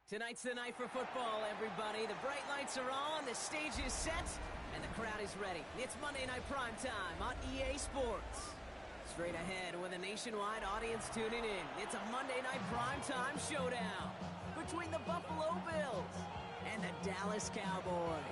Tonight's the night for football, everybody. The bright lights are on, the stage is set, and the crowd is ready. It's Monday Night Primetime on EA Sports. Straight ahead with a nationwide audience tuning in, it's a Monday Night Primetime showdown between the Buffalo Bills and the Dallas Cowboys.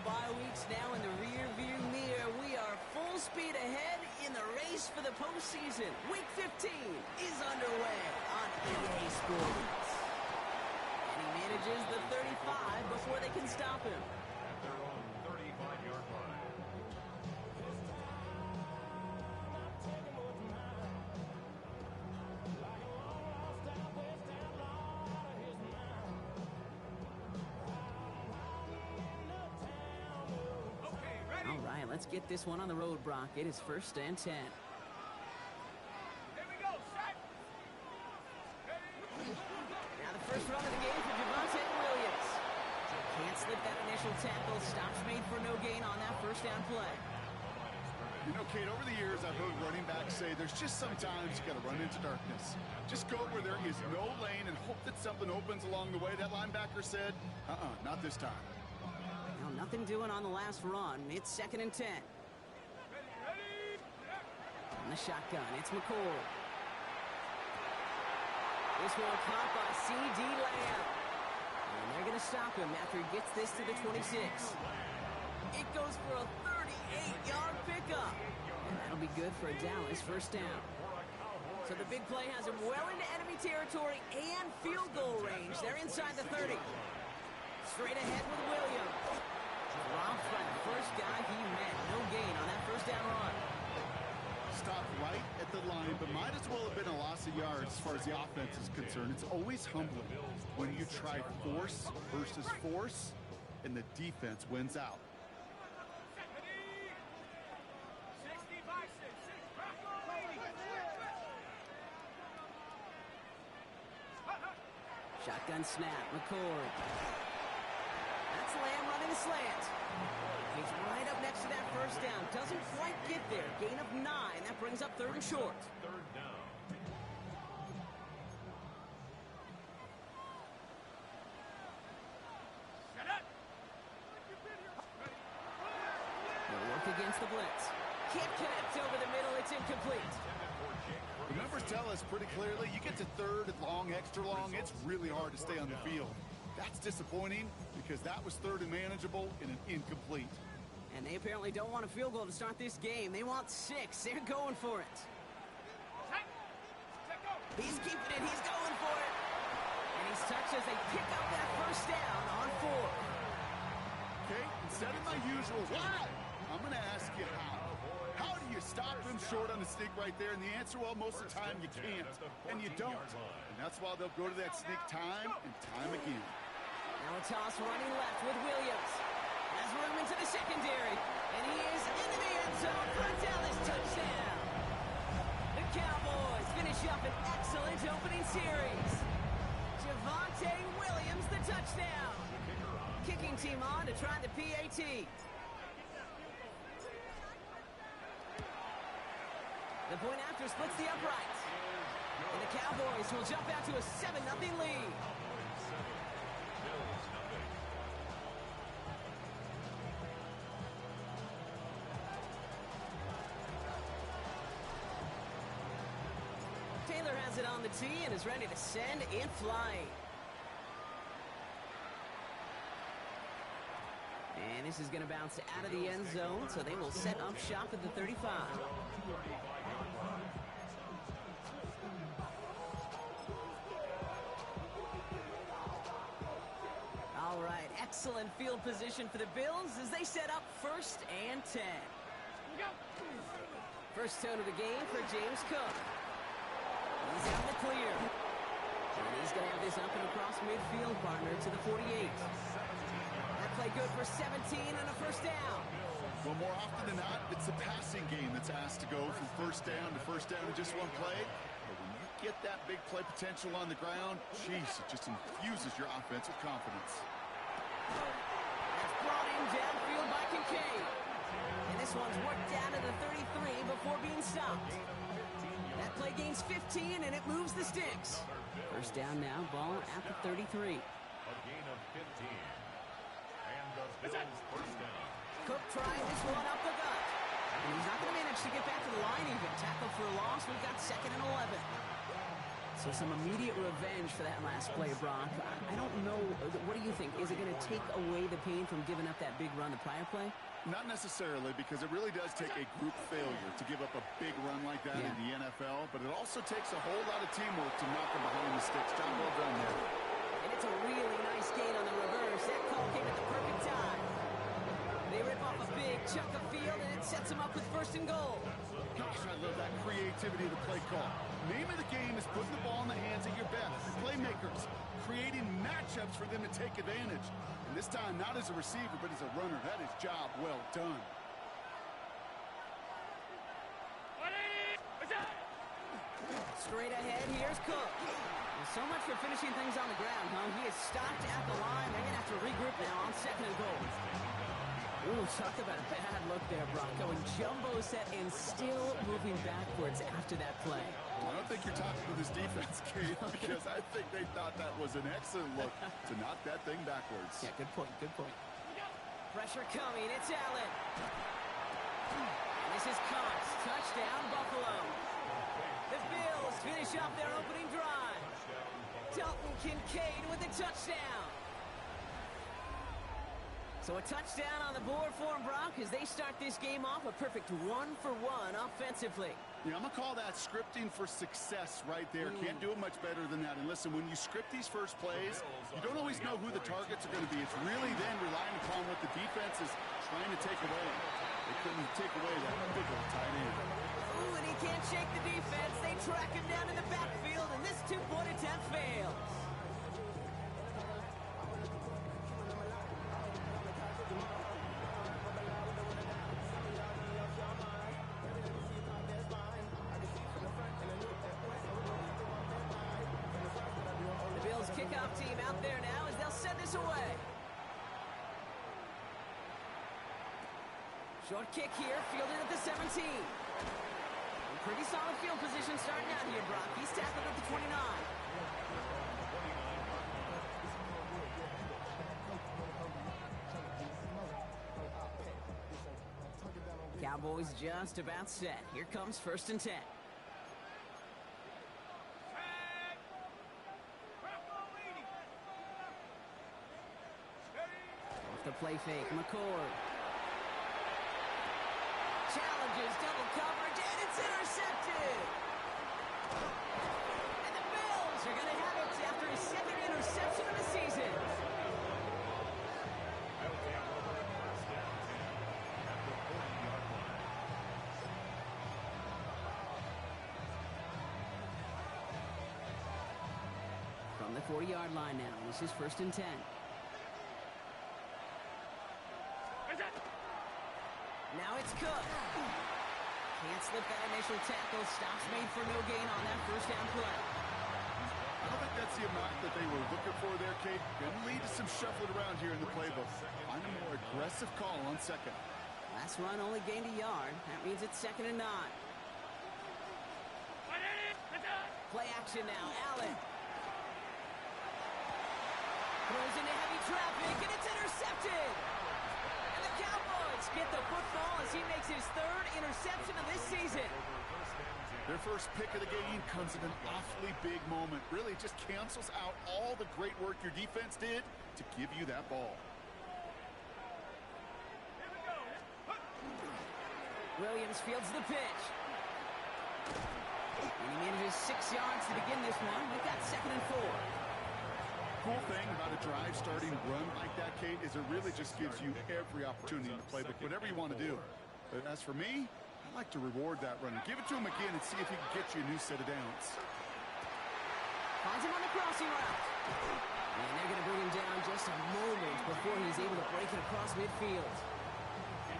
Bye weeks now in the rear-view mirror. We are full speed ahead in the race for the postseason. Week 15 is underway on EA Sports. And he manages the 35 before they can stop him. At their own 35-yard line. All right, let's get this one on the road, Brock. It is 1st and 10. Here we go, set. Now the first run of the game for Williams. Can't slip that initial tackle. Stops made for no gain on that first down play. You know, Kate, over the years, I've heard running backs say there's just sometimes you got to run into darkness. Just go where there is no lane and hope that something opens along the way. That linebacker said, not this time. Now, nothing doing on the last run. It's 2nd and 10. On the shotgun, it's McCoy. This one caught by C.D. Lamb. And they're going to stop him after he gets this to the 26. It goes for a 38-yard pickup. And that'll be good for a Dallas first down. So the big play has him well into enemy territory and field goal range. They're inside the 30. Straight ahead with Williams. Dropped by the first guy he met. No gain on that first down run. Stopped right at the line, but might as well have been a loss of yards as far as the offense is concerned. It's always humbling when you try force versus force, and the defense wins out. Shotgun snap, McCoy. That's Lamb running a slant. He's right up next to that first down. Doesn't quite get there. Gain of 9. That brings up 3rd and short. 3rd down. They'll work against the blitz. Can't connect over the middle. It's incomplete. The numbers tell us pretty clearly, you get to 3rd and long, extra long, it's really hard to stay on the field. That's disappointing because that was 3rd and manageable and an incomplete. And they apparently don't want a field goal to start this game. They want 6. They're going for it. He's keeping it. He's going for it. And he's touched as they pick up that first down on 4. Okay, instead of my usual why, I'm going to ask you how. How do you stop him short on the sneak right there? And the answer, well, most of the time you can't, and you don't. And that's why they'll go to that sneak time and time again. Now a toss running left with Williams. Has room into the secondary, and he is into the end zone for a Dallas touchdown. The Cowboys finish up an excellent opening series. Javonte Williams, the touchdown. Kicking team on to try the PAT. The point after splits the uprights. And the Cowboys will jump out to a 7-0 lead. Taylor has it on the tee and is ready to send in flight. And this is going to bounce out of the end zone, so they will set up shop at the 35. All right, excellent field position for the Bills as they set up 1st and 10. First tone of the game for James Cook. He's out in the clear. And he's going to have this up and across midfield, partner, to the 48. That play good for 17 and a first down. Well, more often than not, it's the passing game that's asked to go from first down to just one play. But when you get that big play potential on the ground, jeez, it just infuses your offense with confidence. That's brought in downfield by Kincaid. And this one's worked down to the 33 before being stopped. That play gains 15, and it moves the sticks. First down now, ball at the 33. A gain of 15. And the Bills first down. Cook trying this one up the gut. And he's not going to manage to get back to the line even. Tackle for a loss. We've got 2nd and 11. So some immediate revenge for that last play, Brock. I don't know. What do you think? Is it going to take away the pain from giving up that big run the prior play? Not necessarily, because it really does take a group failure to give up a big run like that in the NFL, but it also takes a whole lot of teamwork to knock them behind the sticks. Job well done there. And it's a really nice gain on the reverse. That call came at the perfect time. They rip off a big chunk of field, and it sets them up with 1st and goal. Gosh, I love that creativity of the play call. Name of the game is putting the ball in the hands of your best playmakers, creating matchups for them to take advantage. And this time, not as a receiver, but as a runner. That is job well done. Straight ahead, here's Cook. Well, so much for finishing things on the ground, huh? He is stopped at the line. They're going to have to regroup now on 2nd and goal. Ooh, talk about a bad look there, Brock. Going jumbo set and still moving backwards after that play. I don't think you're talking to this defense, Kate, because I think they thought that was an excellent look to knock that thing backwards. Yeah, good point, good point. Pressure coming, it's Allen. And this is Cox, touchdown Buffalo. The Bills finish off their opening drive. Dalton Kincaid with a touchdown. So a touchdown on the board for him, Brock, as they start this game off a perfect 1-for-1 offensively. Yeah, I'm going to call that scripting for success right there. Can't do it much better than that. And listen, when you script these first plays, you don't always know who the targets are going to be. It's really then relying upon what the defense is trying to take away. They couldn't take away that big old tight end. Ooh, and he can't shake the defense. They track him down in the backfield, and this two-point attempt fails. Kickoff team out there now as they'll send this away. Short kick here, fielded at the 17. Pretty solid field position starting out here, Brock. He's tackled at the 29. Cowboys just about set. Here comes 1st and 10. The play fake, McCord. Challenges, double coverage, and it's intercepted! And the Bills are going to have it after his 2nd interception of the season. From the 40-yard line now, this is 1st and 10. Now it's Cook. Can't slip that initial tackle. Stops made for no gain on that 1st down play. I don't think that's the amount that they were looking for there, Kate. Going to lead to some shuffling around here in the playbook. Find a more aggressive call on 2nd. Last run only gained a yard. That means it's 2nd and 9. Play action now. Allen. Throws into heavy traffic, and it's intercepted. Cowboys get the football as he makes his 3rd interception of this season. Their first pick of the game comes at an awfully big moment. Really just cancels out all the great work your defense did to give you that ball. Williams fields the pitch. And he manages 6 yards to begin this one. We've got 2nd and 4. Cool thing about a drive starting run like that, Kate, is it really just gives you every opportunity in the playbook, whatever you want to do. But as for me, I like to reward that run. Give it to him again and see if he can get you a new set of downs. Finds him on the crossing route. And they're going to bring him down just a moment before he's able to break it across midfield.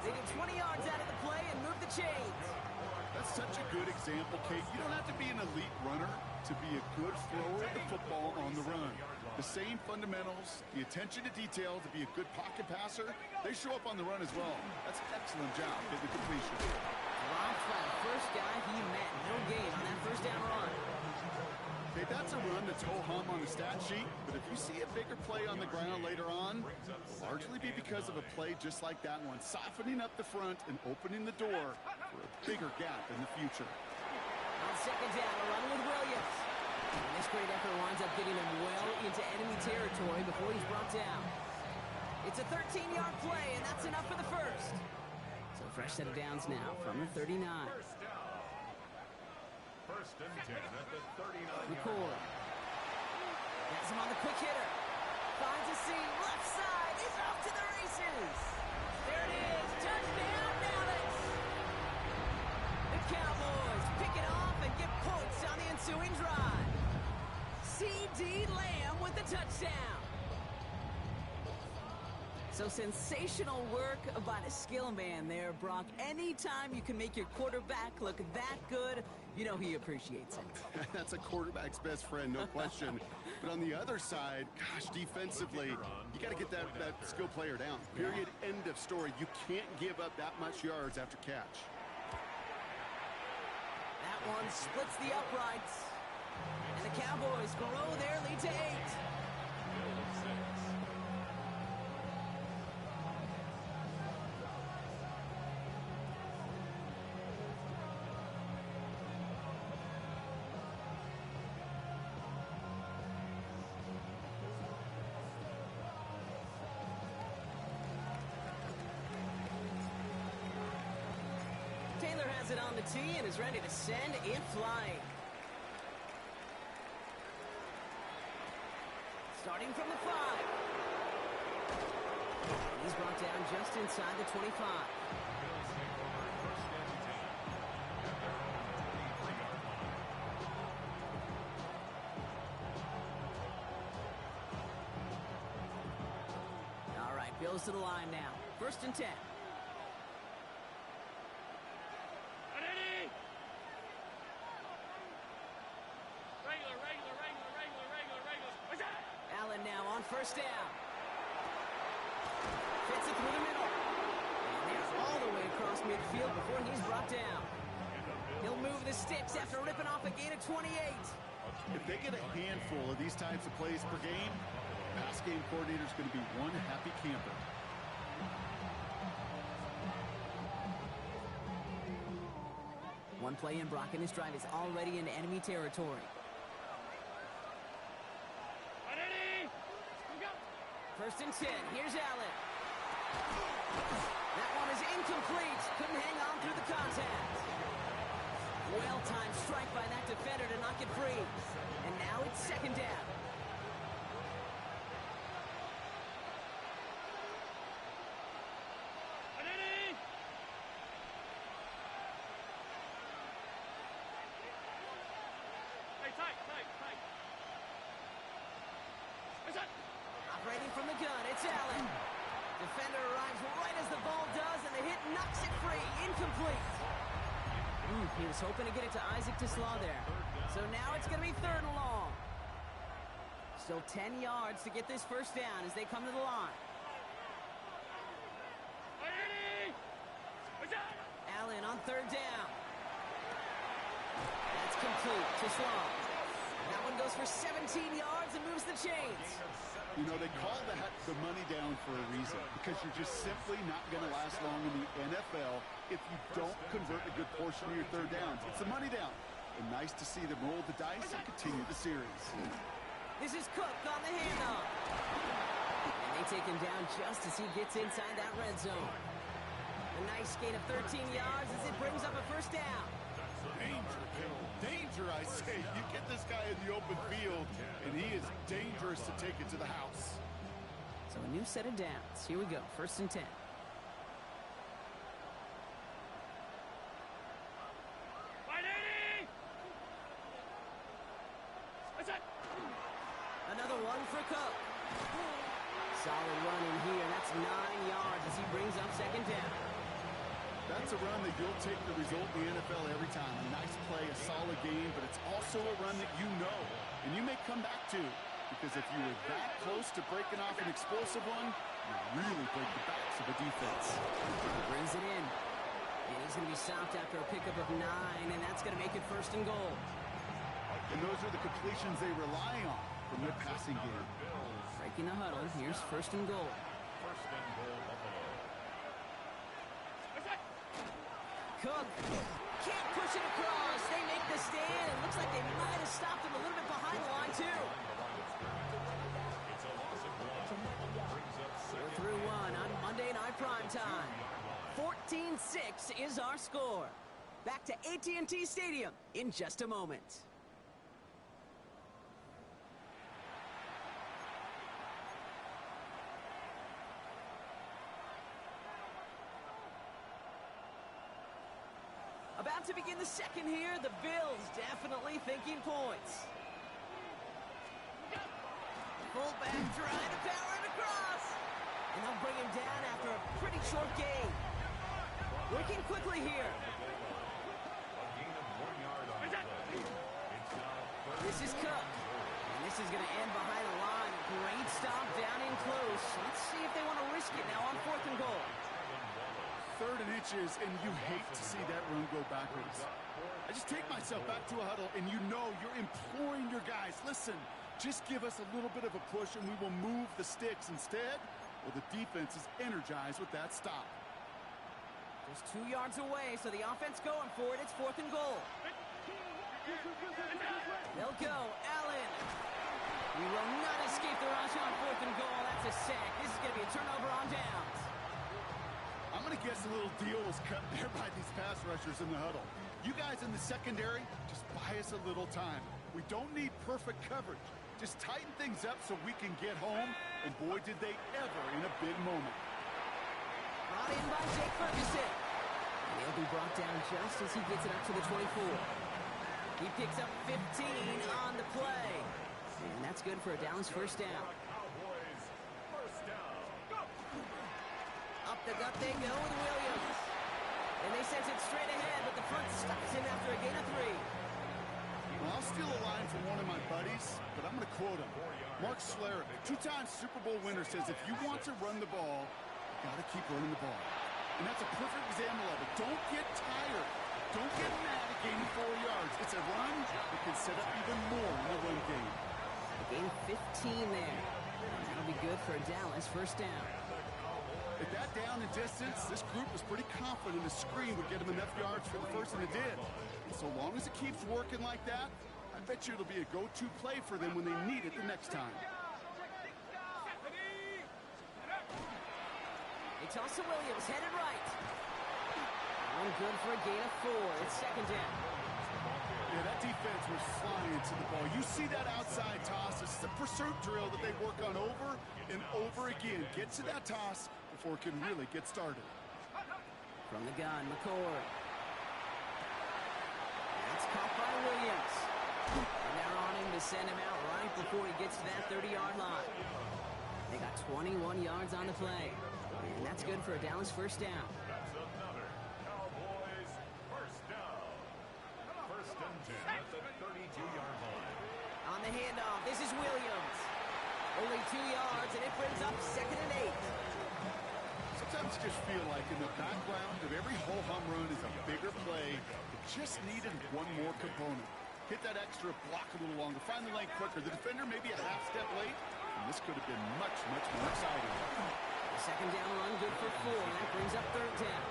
They get 20 yards out of the play and move the chains. That's such a good example, Kate. You don't have to be an elite runner to be a good thrower of the football on the run. The same fundamentals, the attention to detail to be a good pocket passer, they show up on the run as well. That's an excellent job getting the completion. Dropped by the first guy he met. No gain on that first down run. Okay, that's a run that's ho-hum on the stat sheet, but if you see a bigger play on the ground later on, it'll largely be because of a play just like that one, softening up the front and opening the door for a bigger gap in the future. On second down, a run with Williams. And this great effort winds up getting him well into enemy territory before he's brought down. It's a 13-yard play, and that's enough for the first. So fresh set of downs now from the 39. First and 10 at the 39-yard McCoy. line. Has him on the quick hitter. Finds a seam. Left side. He's off to the races. There it is. Touchdown, Dallas. The Cowboys pick it off and get points on the ensuing drive. C.D. Lamb with the touchdown. So sensational work by the skill man there, Brock. Anytime you can make your quarterback look that good, you know he appreciates it. That's a quarterback's best friend, no question. But on the other side, gosh, defensively, you got to get that skill player down. Period, end of story. You can't give up that much yards after catch. That one splits the uprights. And the Cowboys grow their lead to 8. Taylor has it on the tee and is ready to send it flying. Starting from the 5. He's brought down just inside the 25. All right, Bills to the line now. First and 10. First down. Fits it through the middle. And they're all the way across midfield before he's brought down. He'll move the sticks after ripping off a gain of 28. If they get a handful of these types of plays per game, pass game coordinator's going to be one happy camper. One play in, Brock, and his drive is already into enemy territory. First and 10. Here's Allen. That one is incomplete. Couldn't hang on through the contact. Well-timed strike by that defender to knock it free. And now it's second down. Operating from the gun, it's Allen. Defender arrives right as the ball does, and the hit knocks it free. Incomplete. He was hoping to get it to Isaac to Slaw there. So now it's going to be third and long. Still 10 yards to get this first down as they come to the line. Allen on third down. That's complete to Slaw. That one goes for 17 yards and moves the chains. You know, they call that the money down for a reason, because you're just simply not going to last long in the NFL if you don't convert a good portion of your third downs. It's the money down. And nice to see them roll the dice and continue the series. This is Cook on the handoff. And they take him down just as he gets inside that red zone. A nice gain of 13 yards as it brings up a first down. Danger, Bill. Danger, I say. You get this guy in the open field, and he is dangerous to take it to the house. So a new set of downs. Here we go. First and 10. Another one for Cook. Solid run in here. That's 9 yards as he brings up second down. That's a run that you'll take the result in the NFL every time. A nice play, a solid game, but it's also a run that you know, and you may come back to. Because if you were that close to breaking off an explosive one, you really break the backs of a defense. He brings it in. And he's going to be stopped after a pickup of 9, and that's going to make it 1st and goal. And those are the completions they rely on from their passing game. Breaking the huddle. Here's 1st and goal. First and goal, Buffalo. Cook can't push it across. They make the stand. It looks like they might have stopped him a little bit behind the line, too. It's a loss of 1. Brings up We're second. through 1 on Monday Night Primetime. 14-6 is our score. Back to AT&T Stadium in just a moment. About to begin the second here. The Bills definitely thinking points. Fullback trying to power it across. And they'll bring him down after a pretty short gain. Working quickly here. A gain of 1 yard on the play. It's now 3rd. This is Cook. And this is going to end behind the line. A great stop down in close. Let's see if they want to risk it now on 4th and goal. 3rd and inches, and you hate to see that run go backwards. I just take myself back to a huddle, and you know you're imploring your guys, listen, just give us a little bit of a push, and we will move the sticks. Instead, well, the defense is energized with that stop. Just 2 yards away, so the offense going for it. It's 4th and goal. They'll go. Allen. We will not escape the rush on 4th and goal. That's a sack. This is going to be a turnover on downs. I'm going to guess a little deal was cut there by these pass rushers in the huddle. You guys in the secondary, just buy us a little time. We don't need perfect coverage. Just tighten things up so we can get home, and boy, did they ever in a big moment. Brought in by Jake Ferguson. And he'll be brought down just as he gets it up to the 24. He picks up 15 on the play. And that's good for a Dallas 1st down. Cowboys, 1st down. Up the gut they go with Williams. And they sent it straight ahead, but the front stops him after a gain of 3. Well, I'll steal a line from one of my buddies, but I'm going to quote him. Mark Schlereth, 2-time Super Bowl winner, says if you want to run the ball, you got to keep running the ball. And that's a perfect example of it. Don't get tired. Don't get mad at gaining 4 yards. It's a run that can set up even more in the run game. A gain of 15 there. And that'll be good for a Dallas 1st down. At that down and distance, this group was pretty confident the screen would get them enough yards for the 1st, and it did. And so long as it keeps working like that, I bet you it'll be a go-to play for them when they need it the next time. They toss to Williams, headed right. One good for a gain of 4. It's 2nd down. Yeah, that defense was flying to the ball. You see that outside toss. This is a pursuit drill that they work on over and over again. Get to that toss before it can really get started. From the gun, McCord. That's caught by Williams. And they're on him to send him out right before he gets to that 30-yard line. They got 21 yards on the play. And that's good for a Dallas 1st down. That's another Cowboys 1st down. 1st and 10 at the 32-yard line. On the handoff, this is Williams. Only 2 yards, and it brings up 2nd and 8. Sometimes you just feel like in the background of every ho-hum run is a bigger play. It just needed one more component. Hit that extra block a little longer. Find the lane quicker. The defender may be a half step late, and this could have been much, much more exciting. The 2nd down run good for 4, and that brings up 3rd down.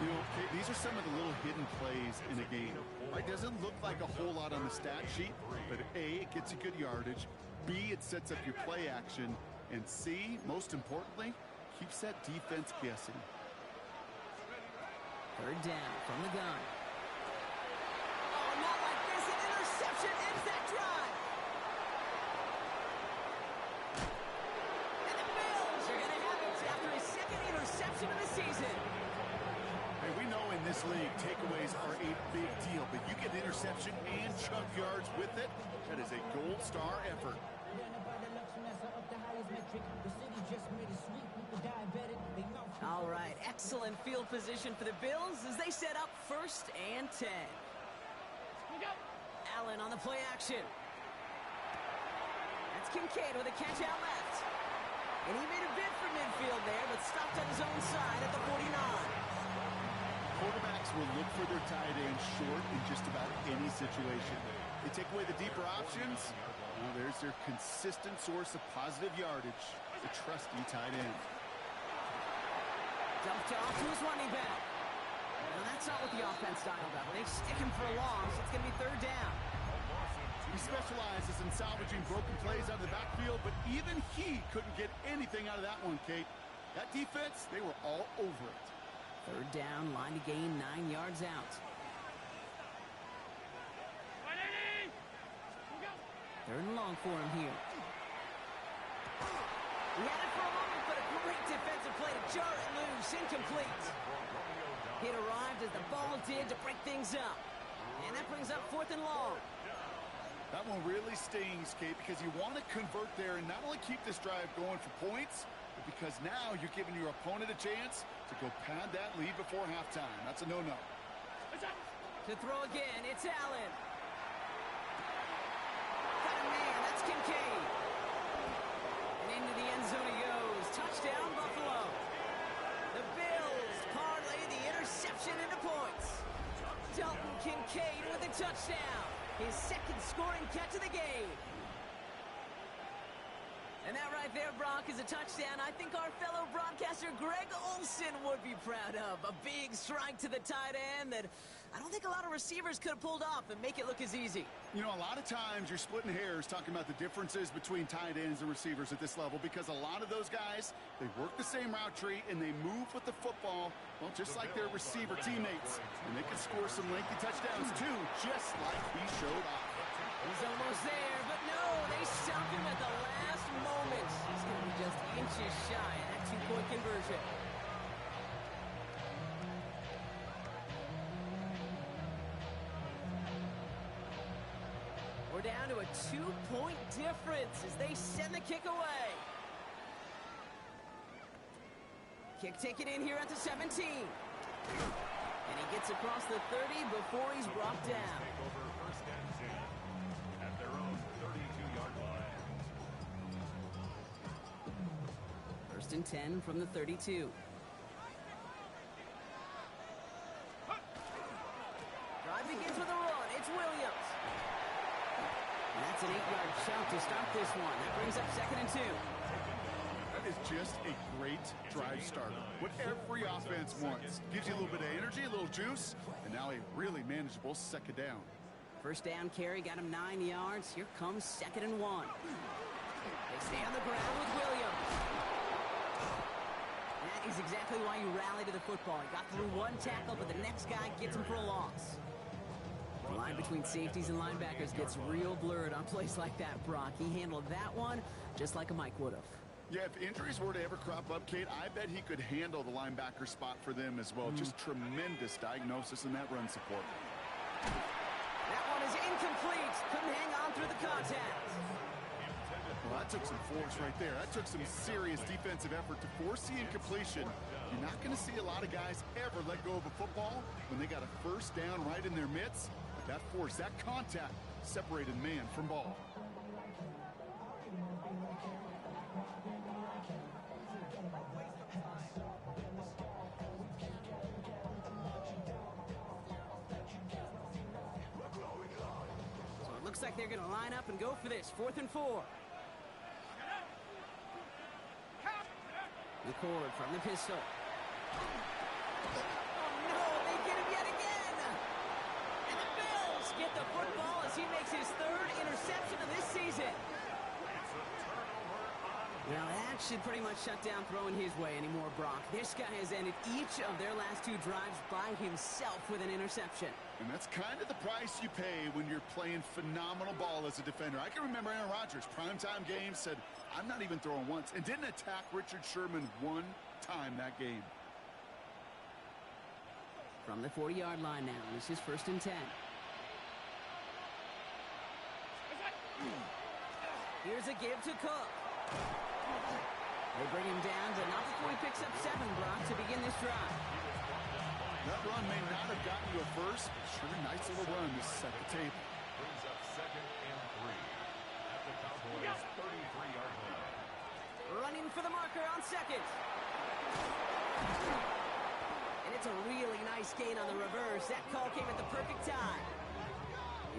You know, okay, these are some of the little hidden plays in a game. It doesn't look like a whole lot on the stat sheet, but A, it gets you good yardage. B, it sets up your play action. And C, most importantly, keeps that defense guessing. 3rd down from the gun. Oh, not like this. An interception ends that drive. And the Bills are going to have it after his 2nd interception of the season. Hey, we know in this league, takeaways are a big deal, but you get interception and chunk yards with it. That is a gold star effort. All right, excellent field position for the Bills as they set up 1st and 10. Allen on the play action. That's Kincaid with a catch out left. And he made a bid for midfield there, but stopped on his own side at the 49. Quarterbacks will look for their tight end short in just about any situation. They take away the deeper options. Well, there's their consistent source of positive yardage, the trusty tight end. Dumped off to his running back. Well, that's not what the offense dialed up. They stick him for a loss. It's going to be 3rd down. He specializes in salvaging broken plays out of the backfield, but even he couldn't get anything out of that one, Kate. That defense, they were all over it. 3rd down, line to gain 9 yards out. 3rd and long for him here. He had it for a moment, but a great defensive play to jar it loose. Incomplete. It arrived as the ball did to break things up. And that brings up 4th and long. That one really stings, Kate, because you want to convert there and not only keep this drive going for points, but because now you're giving your opponent a chance to go pad that lead before halftime. That's a no-no. To throw again, it's Allen. Got a man, that's Kincaid. And into the end zone he goes. Touchdown, Buffalo. The Bills parlay the interception into points. Dalton Kincaid with a touchdown. His 2nd scoring catch of the game. And that right there, Brock, is a touchdown I think our fellow broadcaster Greg Olsen would be proud of. A big strike to the tight end that I don't think a lot of receivers could have pulled off and make it look as easy. You know, a lot of times you're splitting hairs talking about the differences between tight ends and receivers at this level because a lot of those guys, they work the same route tree and they move with the football, well, just like their receiver teammates. And they can score some lengthy touchdowns too, just like he showed off. He's almost there, but no, they stop him at the last moment. He's going to be just inches shy of that 2-point conversion. We're down to a 2-point difference as they send the kick away. Kick taken in here at the 17. And he gets across the 30 before he's brought down. Over 1st and 10 at their own 32-yard line. 1st and 10 from the 32. Drive begins with a run. It's Williams. And that's an 8-yard chunk to start this one. That brings up 2nd and 2. That is just a great drive starter. What every offense wants. Gives you a little bit of energy, a little juice, and now a really manageable 2nd down. 1st down carry got him 9 yards. Here comes 2nd and 1. They stay on the ground with Williams. That is exactly why you rally to the football. He got through 1 tackle, but the next guy gets him for a loss. The line between safeties and linebackers gets real blurred on plays like that, Brock. He handled that one just like a Mike would have. Yeah, if injuries were to ever crop up, Kate, I bet he could handle the linebacker spot for them as well. Just tremendous diagnosis in that run support. That one is incomplete. Couldn't hang on through the contact. Well, that took some force right there. That took some serious defensive effort to force the incompletion. You're not going to see a lot of guys ever let go of a football when they got a 1st down right in their midst. But that force, that contact, separated man from ball. Looks like they're going to line up and go for this. 4th and 4. McCord from the pistol. Oh, no, they get him yet again. And the Bills get the football as he makes his 3rd interception of this season. Now, that should pretty much shut down throwing his way anymore, Brock. This guy has ended each of their last 2 drives by himself with an interception. And that's kind of the price you pay when you're playing phenomenal ball as a defender. I can remember Aaron Rodgers, primetime game, said, I'm not even throwing once, and didn't attack Richard Sherman 1 time that game. From the 40-yard line now, this is 1st and 10. Here's a give to Cook. They bring him down, but not before he picks up 7, Brock, to begin this drive. That run may not have gotten you a first, but sure nice little run to set the table. Brings up 2nd and 3 at the Cowboys' 33-yard line. Running for the marker on 2nd. And it's a really nice gain on the reverse. That call came at the perfect time.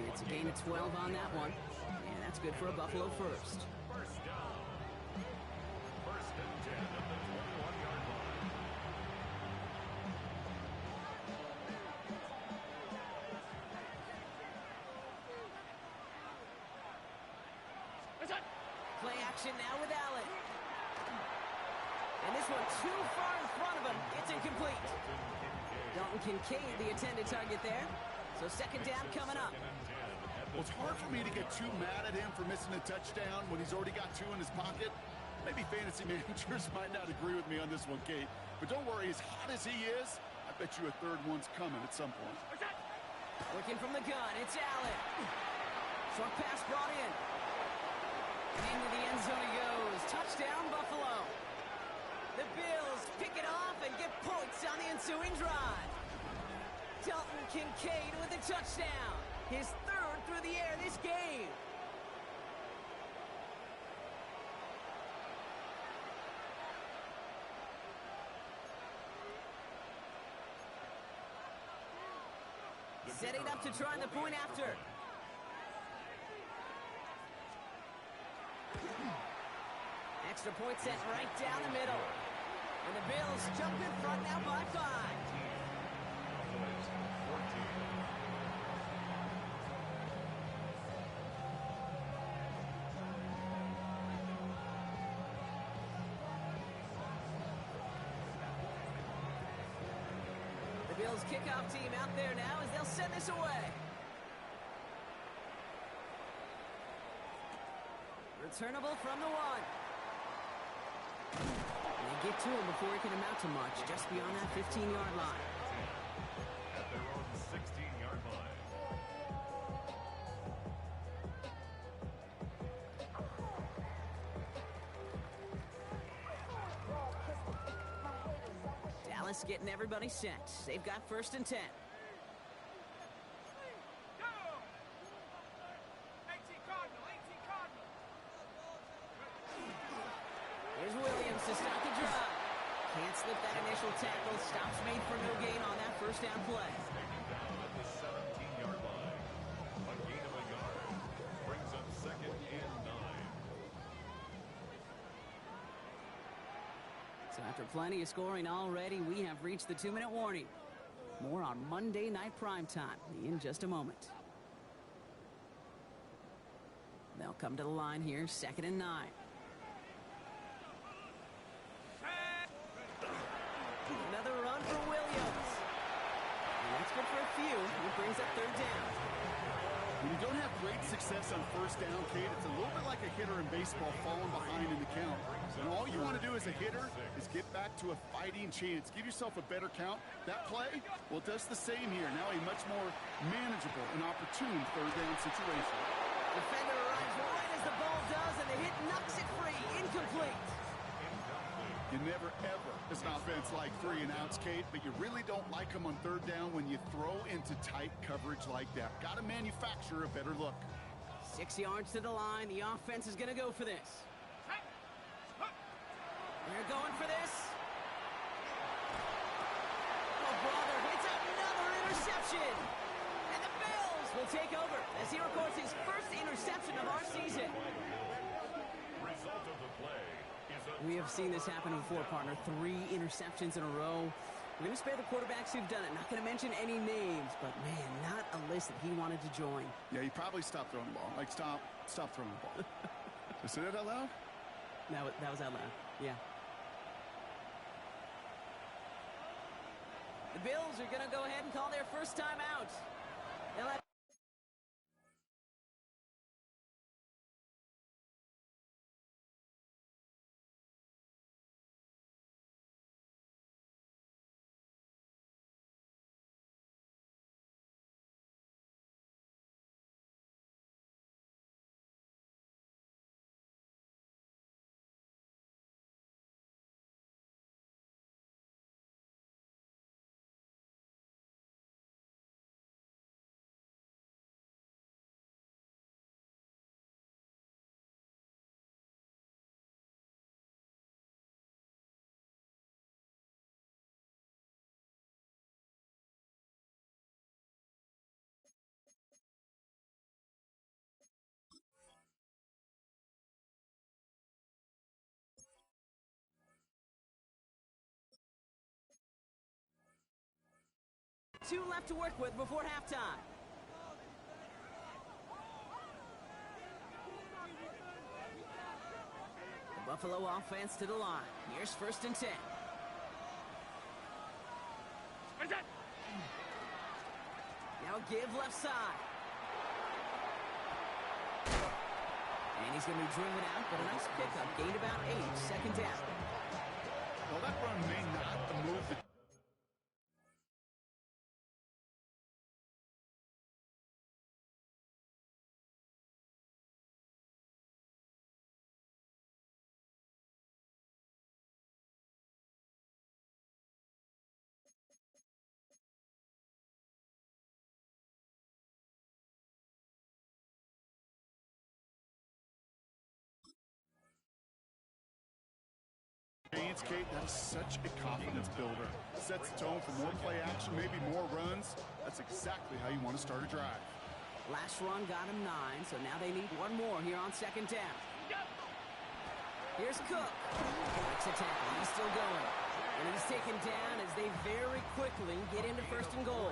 It's a gain of 12 on that one. And that's good for a Buffalo first. First down. 1st and 10 at the 21-yard line. Play action now with Allen. And this one too far in front of him. It's incomplete. Dalton Kincaid, the intended target there. So 2nd down coming up. Well, it's hard for me to get too mad at him for missing a touchdown when he's already got 2 in his pocket. Maybe fantasy managers might not agree with me on this one, Kate. But don't worry, as hot as he is, I bet you a 3rd one's coming at some point. Working from the gun, it's Allen. Short pass brought in. Into the end zone he goes. Touchdown, Buffalo. The Bills pick it off and get points on the ensuing drive. Dalton Kincaid with a touchdown. His 3rd through the air this game. Setting up to try the point after. Extra point set right down the middle. And the Bills jump in front now by 5. The Bills kickoff team out there now as they'll send this away. Returnable from the 1. They get to him before he can amount to much, just beyond that 15-yard line. At their own 16-yard line. Dallas getting everybody set. They've got 1st and 10. Here's Williams to stop the drive. Can't slip that initial tackle. Stops made for no gain on that 1st down play. Taken down at the 17-yard line. A gain of a yard. Brings up 2nd and 9. So after plenty of scoring already, we have reached the 2-minute warning. More on Monday Night Primetime in just a moment. They'll come to the line here, 2nd and 9. Another run for Williams. And that's good for a few. It brings up 3rd down. When you don't have great success on 1st down, Kate, it's a little bit like a hitter in baseball falling behind in the count. And all you want to do as a hitter is get back to a fighting chance. Give yourself a better count. That play, well, it does the same here. Now a much more manageable and opportune 3rd down situation. Defender arrives right as the ball does, and the hit knocks it free. Incomplete. You never, ever, as an offense, like 3 and outs, Kate, but you really don't like them on 3rd down when you throw into tight coverage like that. Got to manufacture a better look. 6 yards to the line. The offense is going to go for this. They're going for this. Oh, brother, it's another interception. And the Bills will take over as he records his 1st interception of our season. Result of the play. We have seen this happen before, partner. 3 interceptions in a row. We're going to spare the quarterbacks who've done it. Not going to mention any names, but, man, not a list that he wanted to join. Yeah, he probably stopped throwing the ball. Like, stop throwing the ball. Did I say that out loud? That was out loud, yeah. The Bills are going to go ahead and call their 1st time out. They'll have 2 left to work with before halftime. The Buffalo offense to the line. Here's 1st and 10. Now give left side. And he's going to be driven out, but a nice pickup. Gained about 8, 2nd down. Well, that run may not move the Kate, that is such a confidence builder. Sets the tone for more play action, maybe more runs. That's exactly how you want to start a drive. Last run got him 9, so now they need one more here on 2nd down. Here's Cook. Breaks a tackle. He's still going. And he's taken down as they very quickly get into 1st and goal.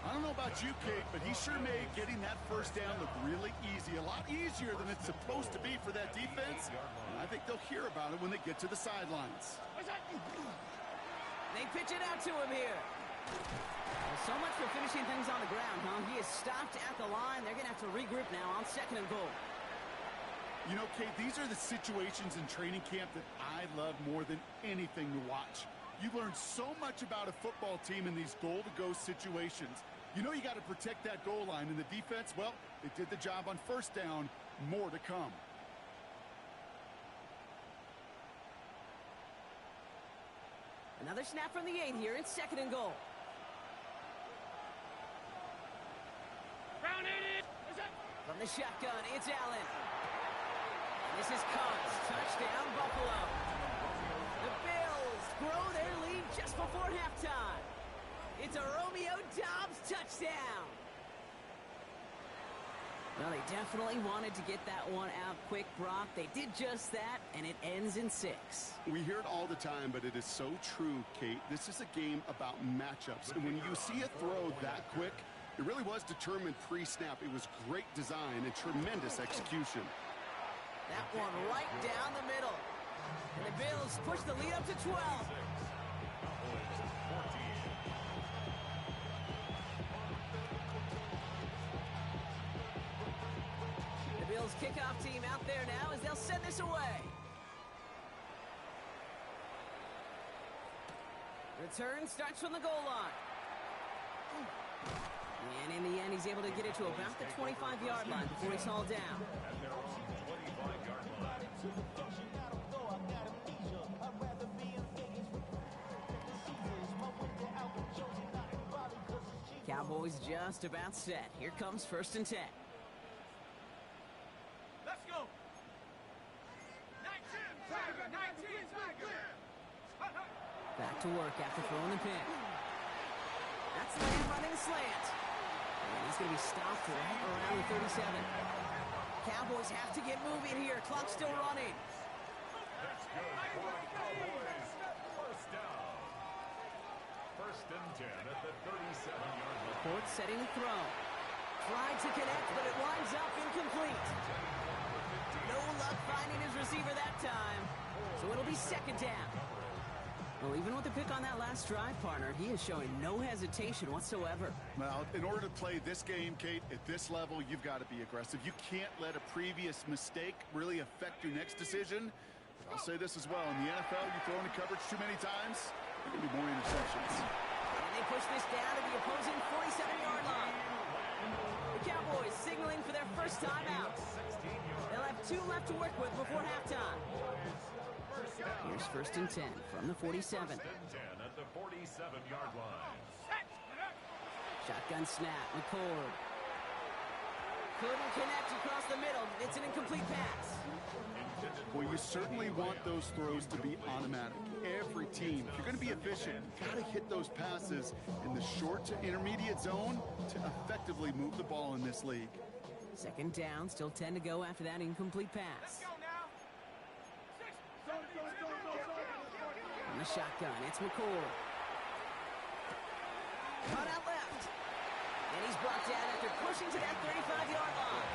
I don't know about you, Kate, but he sure made getting that 1st down look really easy. A lot easier than it's supposed to be for that defense. And I think they'll hear about it when they get to the sidelines. They pitch it out to him here. Well, so much for finishing things on the ground, huh? He is stopped at the line. They're going to have to regroup now on 2nd and goal. You know, Kate, these are the situations in training camp that I love more than anything to watch. You learn so much about a football team in these goal-to-go situations. You know you got to protect that goal line, and the defense, well, they did the job on 1st down. More to come. Another snap from the 8 here. It's 2nd and goal. From the shotgun, it's Allen. And this is Cox. Touchdown, Buffalo. The Bills grow their lead just before halftime. It's a Romeo Doubs touchdown. Well, they definitely wanted to get that one out quick, Brock. They did just that, and it ends in 6. We hear it all the time, but it is so true, Kate. This is a game about matchups. And when you see a throw that quick, it really was determined pre-snap. It was great design and tremendous execution. That one right down the middle. And the Bills push the lead up to 12. The Bills kickoff team out there now as they'll send this away. Return starts from the goal line. And in the end, he's able to get it to about the 25-yard line before he's hauled down. Cowboys just about set. Here comes 1st and 10. Let's go. 19, Back to work after throwing the pin. That's the man running a slant. And he's going to be stopped right around the 37. Cowboys have to get moving here. Clock's still running. That's good for the Cowboys. 1st down. 1st and 10 at the 37-yard line. Ford setting the throw. Tried to connect, but it winds up incomplete. No luck finding his receiver that time. So it'll be 2nd down. Well, even with the pick on that last drive, partner, he is showing no hesitation whatsoever. Well, in order to play this game, Kate, at this level, you've got to be aggressive. You can't let a previous mistake really affect your next decision. I'll say this as well. In the NFL, you throw into coverage too many times, there can be more interceptions. And they push this down to the opposing 47-yard line. The Cowboys signaling for their first timeout. They'll have 2 left to work with before halftime. Here's 1st and 10 from the 47. 1st and 10 at the 47-yard line. Shotgun snap, McCord. Couldn't connect across the middle. It's an incomplete pass. Well, you certainly want those throws to be automatic. Every team, if you're going to be efficient, you've got to hit those passes in the short to intermediate zone to effectively move the ball in this league. 2nd down, still 10 to go after that incomplete pass. On the shotgun, it's McCord. Cut out left. And he's brought down after pushing to that 35-yard line.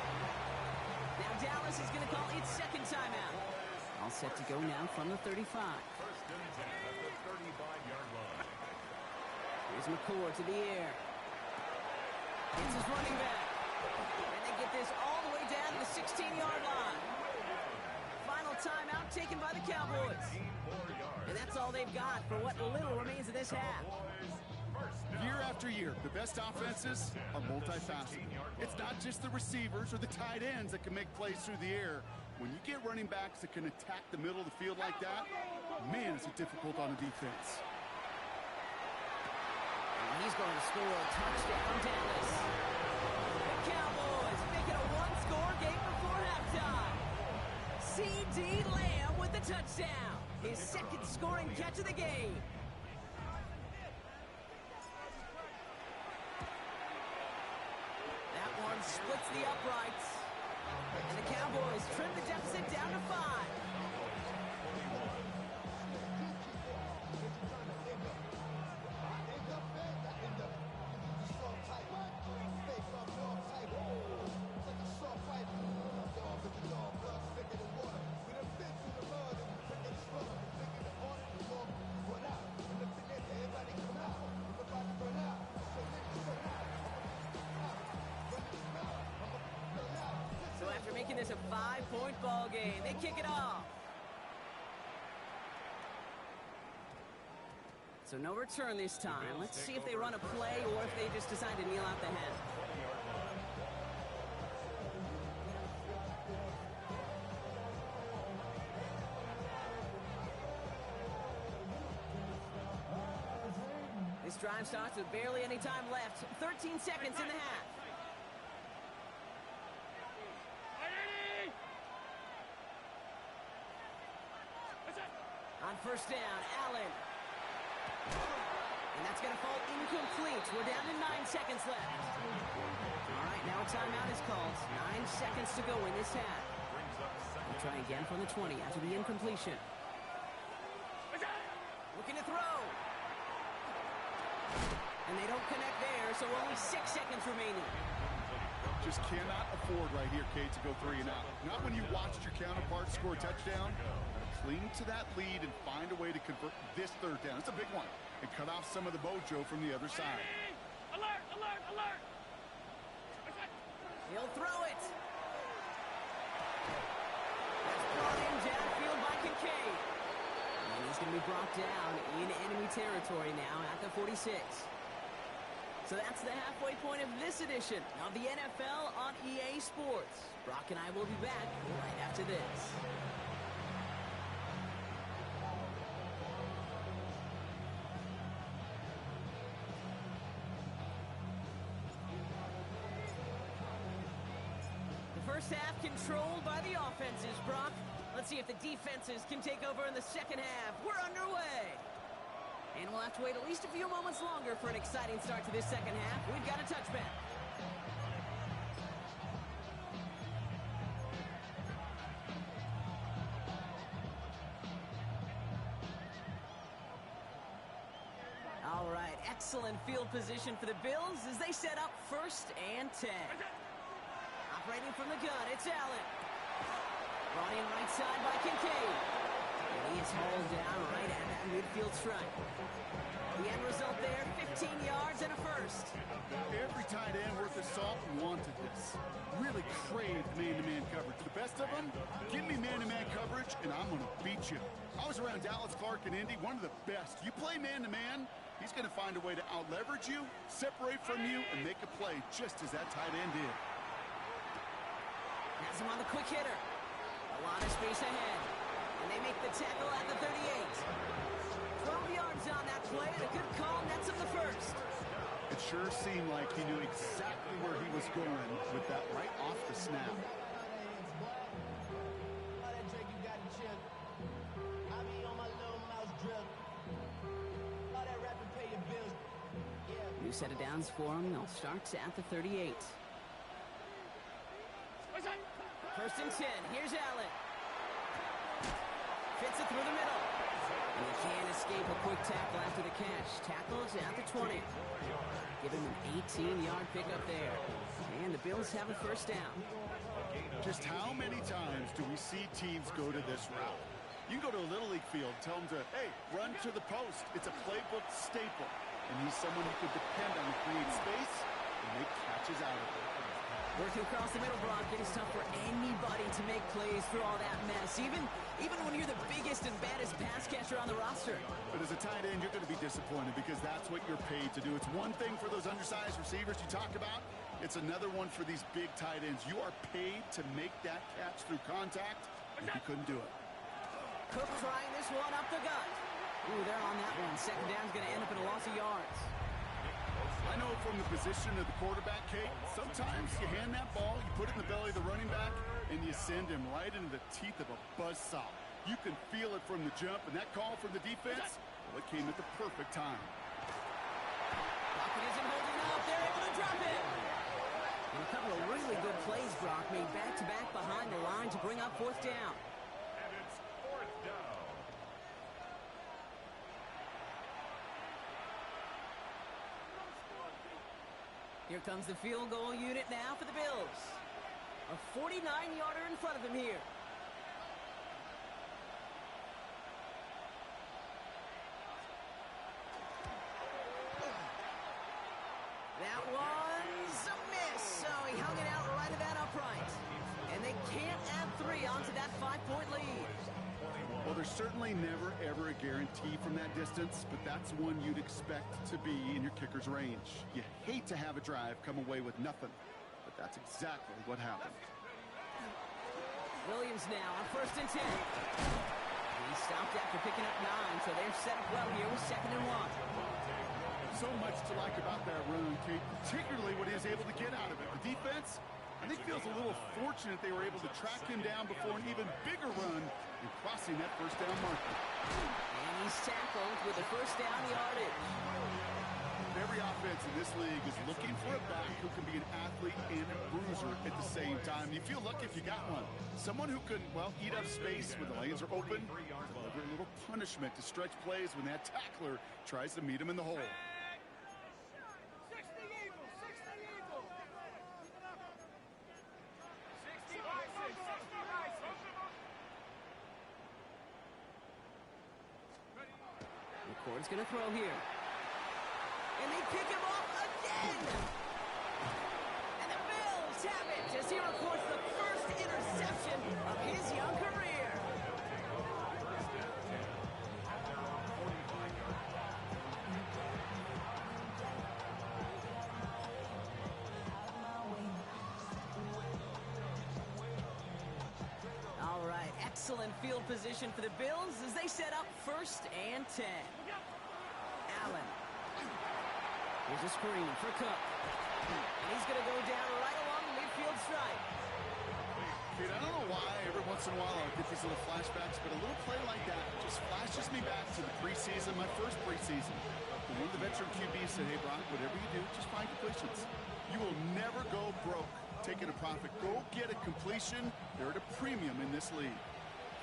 Now Dallas is going to call its second timeout. All set to go now from the 35. First and 10 at the 35-yard line. Here's McCord to the air. It's his running back. And they get this all the way down to the 16-yard line. Final timeout taken by the Cowboys. And that's all they've got for what little remains of this half. Year after year, the best offenses are multifaceted. It's not just the receivers or the tight ends that can make plays through the air. When you get running backs that can attack the middle of the field like that, man, is it difficult on the defense. And he's going to score a touchdown, Dallas. The Cowboys make it a one-score game before halftime. C.D. Lamb with the touchdown. His second scoring catch of the game. That one splits the uprights. And the Cowboys trim the deficit down to 5. So after making this a 5-point ball game, they kick it off. So no return this time. Let's see if they run a play or if they just decide to kneel out the head. This drive starts with barely any time left. 13 seconds in the half. On first down, Allen. And that's going to fall incomplete. We're down to 9 seconds left. All right, now a timeout is called. 9 seconds to go in this half. We'll try again from the 20 after the incompletion. Looking to throw. And they don't connect there, so only 6 seconds remaining. Just cannot afford right here, Kate, to go 3 and out. Not when you watched your counterpart score a touchdown. Cling to that lead and find a way to convert this third down. It's a big one. And cut off some of the mojo from the other side. Alert, alert, alert! He'll throw it. That's brought in downfield by Kincaid. And he's going to be brought down in enemy territory now at the 46. So that's the halfway point of this edition of the NFL on EA Sports. Brock and I will be back right after this. First half controlled by the offenses, Brock. Let's see if the defenses can take over in the second half. We're underway. And we'll have to wait at least a few moments longer for an exciting start to this second half. We've got a touchback. All right, excellent field position for the Bills as they set up first and 10. Operating from the gun, it's Allen. Brought in right side by Kincaid. And he is hauled down right at that midfield stripe. The end result there, 15 yards and a first. Every tight end worth his salt wanted this. Really craved man-to-man coverage. The best of them, give me man-to-man coverage, and I'm going to beat you. I was around Dallas, Clark, and Indy, one of the best. You play man-to-man, he's going to find a way to out-leverage you, separate from you, and make a play just as that tight end did. Has him on the quick hitter. A lot of space ahead. And they make the tackle at the 38. 12 yards on that play, and a good call nets him the first. It sure seemed like he knew exactly where he was going with that right off the snap. New set of downs for him. They'll start at the 38. First and 10. Here's Allen. Fits it through the middle. And he can't escape a quick tackle after the catch. Tackles at the 20. Giving him an 18-yard pickup there. And the Bills have a first down. Just how many times do we see teams go to this route? You can go to a Little League field, tell them to, hey, run to the post. It's a playbook staple. And he's someone who could depend on to create space and make catches out of it. Working across the middle, Brock, it is tough for anybody to make plays through all that mess, even when you're the biggest and baddest pass catcher on the roster. But as a tight end, you're going to be disappointed because that's what you're paid to do. It's one thing for those undersized receivers you talk about. It's another one for these big tight ends. You are paid to make that catch through contact, and you couldn't do it. Cook trying this one up the gut. Ooh, they're on that one. Second down's going to end up in a loss of yards. I know from the position of the quarterback, Kate, sometimes you hand that ball, you put it in the belly of the running back, and you send him right into the teeth of a buzzsaw. You can feel it from the jump, and that call from the defense, well, it came at the perfect time. Pocket isn't holding up. They're able to drop it. And a couple of really good plays, Brock, made back-to-back behind the line to bring up fourth down. And it's fourth down. Here comes the field goal unit now for the Bills. A 49-yarder in front of them here. That one's a miss, so he hung it out right at that upright. And they can't add 3 onto that 5-point lead. Well, there's certainly never, ever a guarantee from that distance, but that's one you'd expect to be in your kicker's range. You hate to have a drive come away with nothing, but that's exactly what happened. Williams now on 1st and 10. He stopped after picking up 9, so they're set up well here with 2nd and 1. So much to like about that run, Kate, particularly what he was able to get out of it. The defense, I think, feels a little fortunate they were able to track him down before an even bigger run and crossing that first down marker. And he's tackled with a first down yardage. Every offense in this league is looking for a back who can be an athlete and a bruiser at the same time. You feel lucky if you got one. Someone who can, well, eat up space when the lanes are open, deliver a little punishment to stretch plays when that tackler tries to meet him in the hole. McCord's going to throw here. And they pick him off again! And the Bills have it as he records the first interception of his young career. All right, excellent field position for the Bills as they set up 1st and 10. Allen. Here's a screen for Cook. And he's going to go down right along the midfield stripe. Dude, I don't know why every once in a while I get these little flashbacks, but a little play like that just flashes me back to the preseason, my first preseason. And one of the veteran QBs said, hey, Brock, whatever you do, just find completions. You will never go broke taking a profit. Go get a completion. They're at a premium in this league.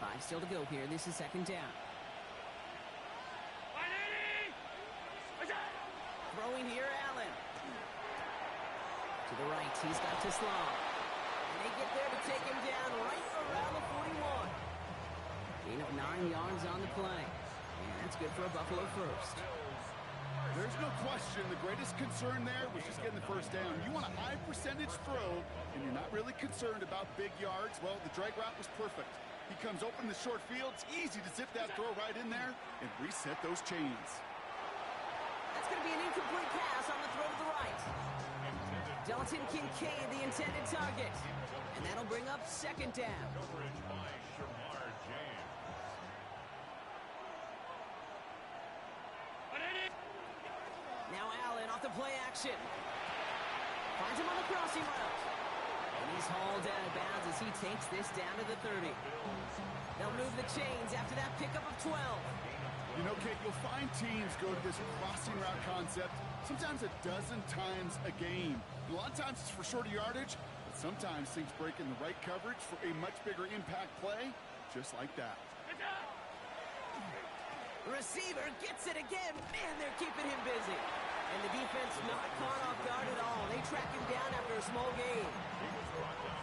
5 still to go here. This is 2nd down. Throwing here, Allen. To the right, he's got Teslam. And they get there to take him down right around the 41. Gain of 9 yards on the play. And that's good for a Buffalo first. There's no question the greatest concern there was just getting the first down. You want a high percentage throw, and you're not really concerned about big yards. Well, the drag route was perfect. He comes open the short field. It's easy to zip that throw right in there and reset those chains. That's going to be an incomplete pass on the throw to the right. Dalton Kincaid, the intended target. And that'll bring up 2nd down. Now Allen off the play action. Finds him on the crossing route. And he's hauled out of bounds as he takes this down to the 30. They'll move the chains after that pickup of 12. You know, Kate, you'll find teams go to this crossing route concept sometimes a dozen times a game. And a lot of times it's for shorter yardage, but sometimes things break in the right coverage for a much bigger impact play, just like that. receiver gets it again. Man, they're keeping him busy. And the defense not caught off guard at all. They track him down after a small gain.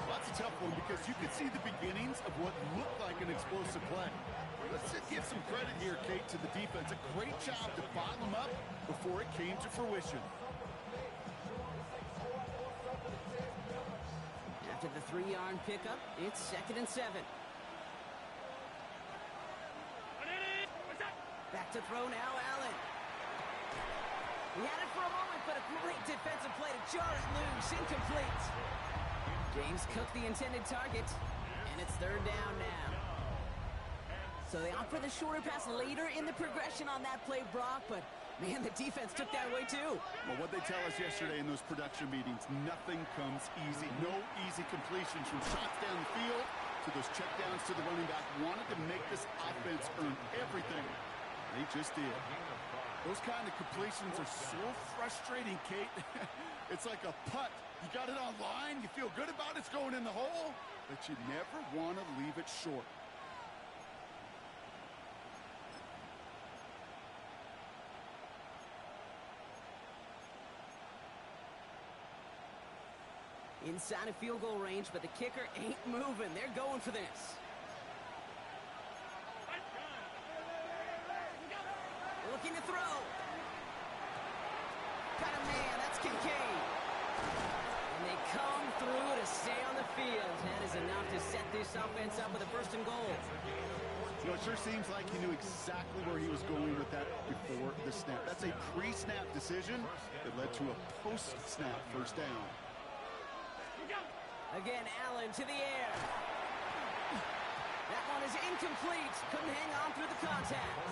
Well, that's a tough one because you can see the beginnings of what looked like an explosive play. Let's just give some credit here, Kate, to the defense. A great job to bottle him up before it came to fruition. After the 3-yard pickup, it's 2nd and 7. Back to throw now, Allen. He had it for a moment, but a great defensive play to jar it loose. Incomplete. James Cook the intended target, and it's 3rd down now. So they opt for the shorter pass later in the progression on that play, Brock, but man, the defense took that away too. Well, what they tell us yesterday in those production meetings, nothing comes easy. No easy completions from shots down the field to those checkdowns to the running back. Wanted to make this offense earn everything. They just did. Those kind of completions are so frustrating, Kate. It's like a putt. You got it on line, you feel good about it's going in the hole, but you never want to leave it short. Inside of field goal range, but the kicker ain't moving. They're going for this. Looking to throw. Got a man. That's Kincaid. And they come through to stay on the field. That is enough to set this offense up with a 1st and goal. You know, it sure seems like he knew exactly where he was going with that before the snap. That's a pre-snap decision that led to a post-snap 1st down. Again, Allen to the air. That one is incomplete. Couldn't hang on through the contact.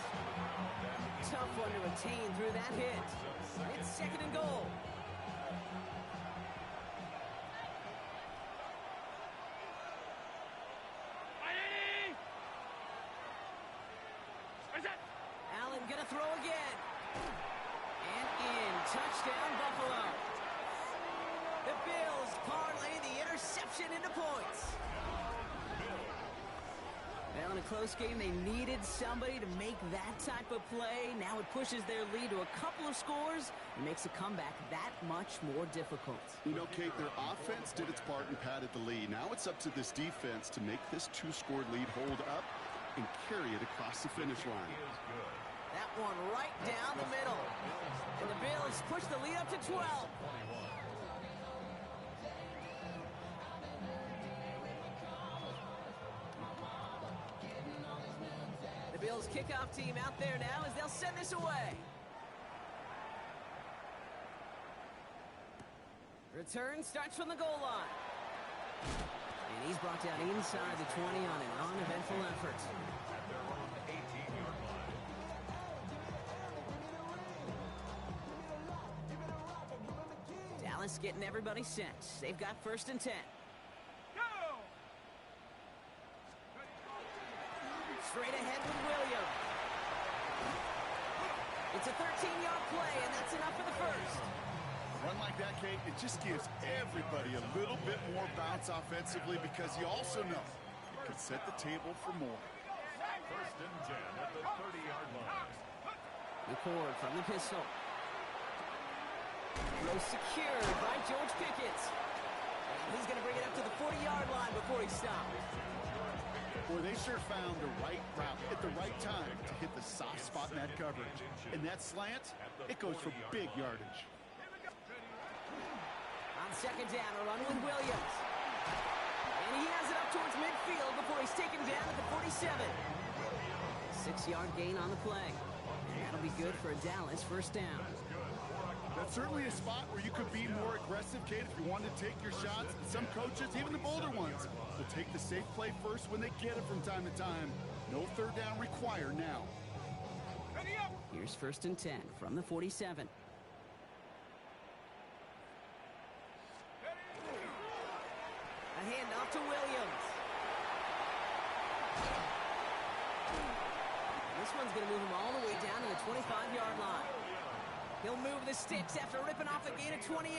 Tough one to attain through that hit. It's 2nd and goal. Allen gonna throw again. And in. Touchdown, Buffalo. The Bills parlay the interception into points. Well, in a close game, they needed somebody to make that type of play. Now it pushes their lead to a couple of scores and makes a comeback that much more difficult. You know, Kate, their offense did its part and padded the lead. Now it's up to this defense to make this 2-score lead hold up and carry it across the finish line. That one right down the middle. And the Bills push the lead up to 12. The Bills kickoff team out there now as they'll send this away. Return starts from the goal line. And he's brought down inside the 20 on an uneventful effort. Dallas getting everybody set. They've got 1st and 10. Straight ahead with Williams. It's a 13-yard play, and that's enough for the 1st. A run like that, Kate, it just gives everybody a little bit more bounce offensively because you also know it could set the table for more. 1st and 10 at the 30-yard line. McCord from the pistol. Throw secured by George Pickett. And he's going to bring it up to the 40-yard line before he stopped. Boy, they sure found the right route at the right time to hit the soft spot in that coverage. And that slant, it goes for big yardage. On 2nd down, a run with Williams. And he has it up towards midfield before he's taken down at the 47. 6-yard gain on the play. And that'll be good for a Dallas 1st down. That's certainly a spot where you could be more aggressive, Kate, if you wanted to take your shots. Some coaches, even the bolder ones, will take the safe play first when they get it from time to time. No 3rd down required now. Here's 1st and 10 from the 47. A handoff to Williams. This one's going to move him all the way down to the 25-yard line. He'll move the sticks after ripping off a gain of 28.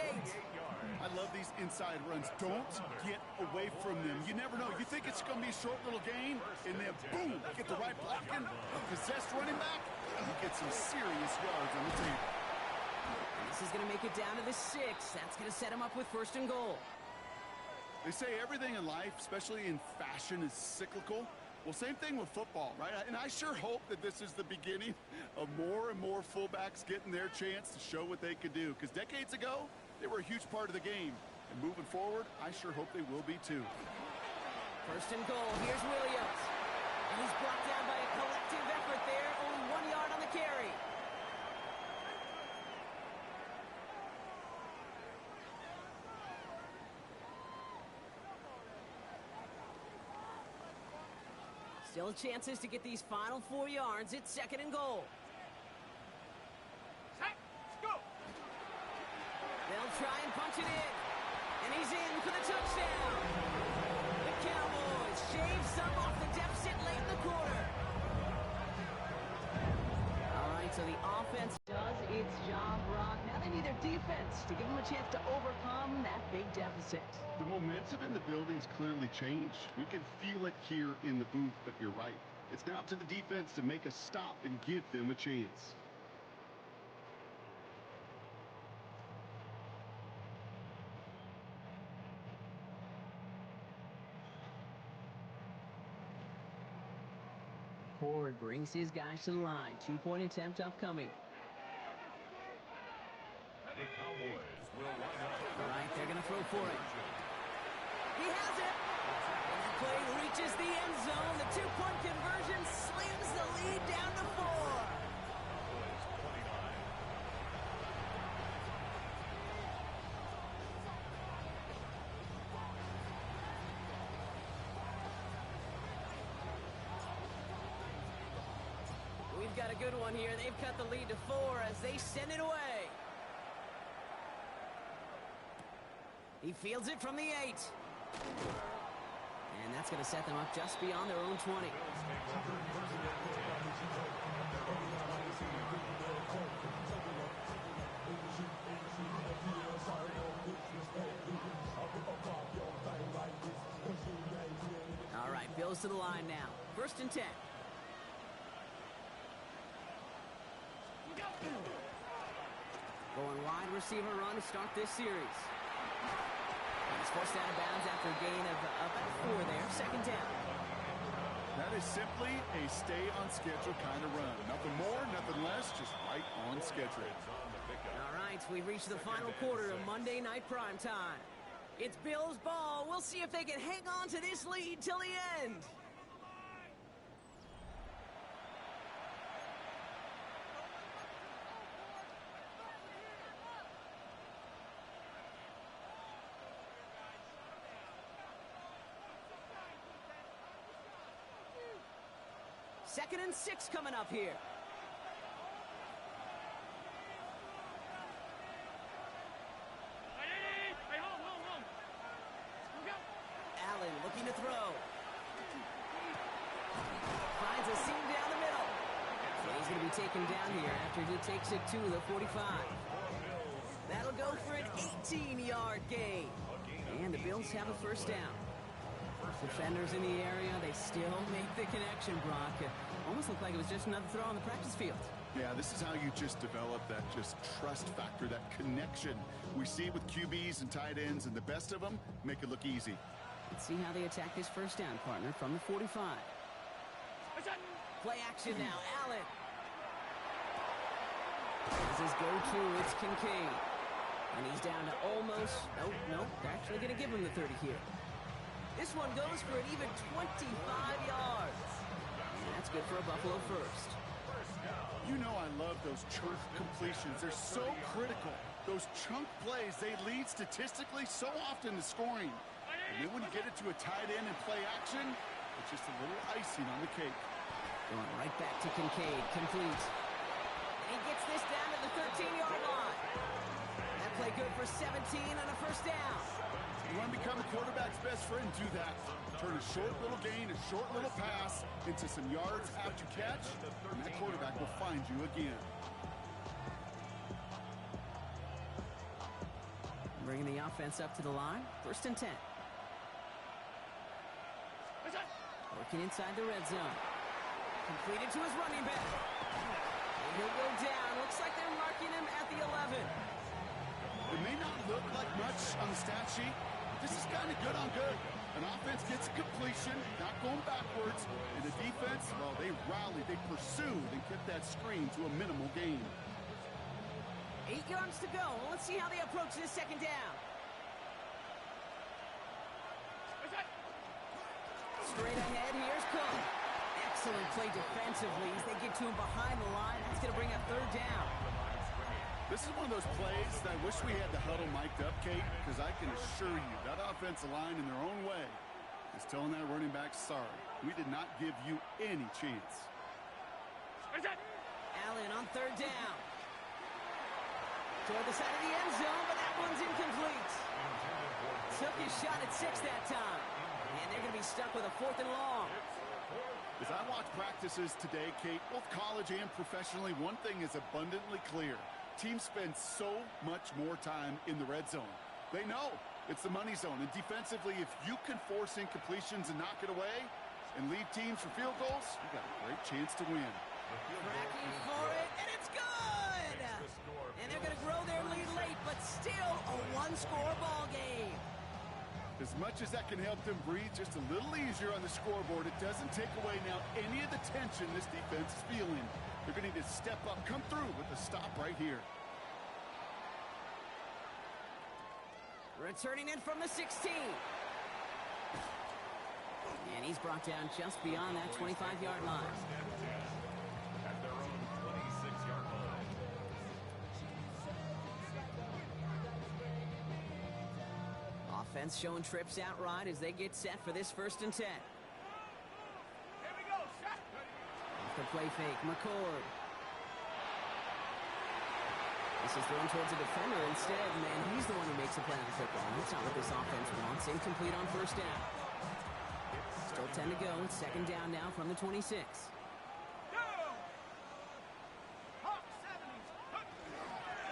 I love these inside runs. Don't get away from them. You never know. You think it's going to be a short little gain, and then boom, get the right blocking. A possessed running back, get some serious yards on the table. And this is going to make it down to the 6. That's going to set him up with 1st and goal. They say everything in life, especially in fashion, is cyclical. Well, same thing with football, right? And I sure hope that this is the beginning of more and more fullbacks getting their chance to show what they could do. Because decades ago, they were a huge part of the game. And moving forward, I sure hope they will be too. 1st and goal. Here's Williams. And he's brought down by a collective effort there. Only 1 yard on the carry. Still chances to get these final 4 yards. It's 2nd and goal. Set, go! They'll try and punch it in. And he's in for the touchdown. The Cowboys shave some off the deficit late in the quarter. All right, so the offense does its job, Brock. Now they need their defense to give them a chance to overcome that big deficit. The momentum in the building's clearly changed. We can feel it here in the booth, but you're right. It's now up to the defense to make a stop and give them a chance. Ford brings his guys to the line. 2-point attempt upcoming. The Cowboys will line up. All right, they're going to throw for it. He has it. And the play reaches the end zone. The 2-point conversion slams the lead down to 4. Cowboys 29. We've got a good one here. They've cut the lead to 4 as they send it away. He fields it from the 8. And that's going to set them up just beyond their own 20. All right, Bills to the line now. 1st and 10. Going wide receiver run to start this series. He's forced out of bounds after a gain of about 4 there. 2nd down. That is simply a stay-on-schedule kind of run. Nothing more, nothing less, just right on schedule. All right, we've reached the final quarter of Monday Night Prime Time. It's Bills ball. We'll see if they can hang on to this lead till the end. Second and 6 coming up here. Hey, hold. Go. Allen looking to throw. Finds a seam down the middle. So he's going to be taken down here after he takes it to the 45. That'll go for an 18-yard gain. And the Bills have a 1st down. Defenders in the area, they still make the connection, Brock. It almost looked like it was just another throw on the practice field. Yeah, this is how you just develop that just trust factor, that connection. We see it with QBs and tight ends, and the best of them make it look easy. Let's see how they attack this 1st down, partner, from the 45. Play action now, Allen. As his go-to, it's Kincaid. And he's down to almost, nope, they're actually going to give him the 30 here. This one goes for an even 25 yards. And that's good for a Buffalo 1st. You know I love those chunk completions. They're so critical. Those chunk plays, they lead statistically so often to scoring. And then when you get it to a tight end and play action, it's just a little icing on the cake. Going right back to Kincaid, complete. And he gets this down to the 13-yard line. That play good for 17 on a 1st down. You want to become a quarterback's best friend, do that. Turn a short little gain, a short little pass into some yards after catch, and that quarterback will find you again. Bringing the offense up to the line. 1st and 10. Working inside the red zone. Completed to his running back. And the stat sheet, this is kind of good on good. An offense gets a completion, not going backwards, and the defense, well, they rallied, they pursued, and kept that screen to a minimal gain. 8 yards to go. Let's see how they approach this second down. Straight ahead, here's Cook. Excellent play defensively as they get to him behind the line. That's going to bring up third down. This is one of those plays that I wish we had the huddle mic'd up, Kate, because I can assure you that offensive line in their own way is telling that running back, sorry, we did not give you any chance. Allen on third down. Toward the side of the end zone, but that one's incomplete. Took his shot at 6 that time. And they're going to be stuck with a 4th and long. As I watch practices today, Kate, both college and professionally, one thing is abundantly clear. Teams spend so much more time in the red zone. They know it's the money zone. And defensively, if you can force incompletions and knock it away and lead teams for field goals, you got a great chance to win. Tracking for it, and it's good! And they're going to grow their lead late, but still a one-score ball game. As much as that can help them breathe just a little easier on the scoreboard, it doesn't take away now any of the tension this defense is feeling. They're going to need to step up, come through with a stop right here. Returning in from the 16. And he's brought down just beyond that 25-yard line. At their own 26-yard line. Offense showing trips out right as they get set for this 1st and 10. The play fake, McCord. This is thrown towards a defender instead, and he's the one who makes the play on the football. That's not what this offense wants. Incomplete on 1st down. Still 10 to go. It's 2nd down now from the 26.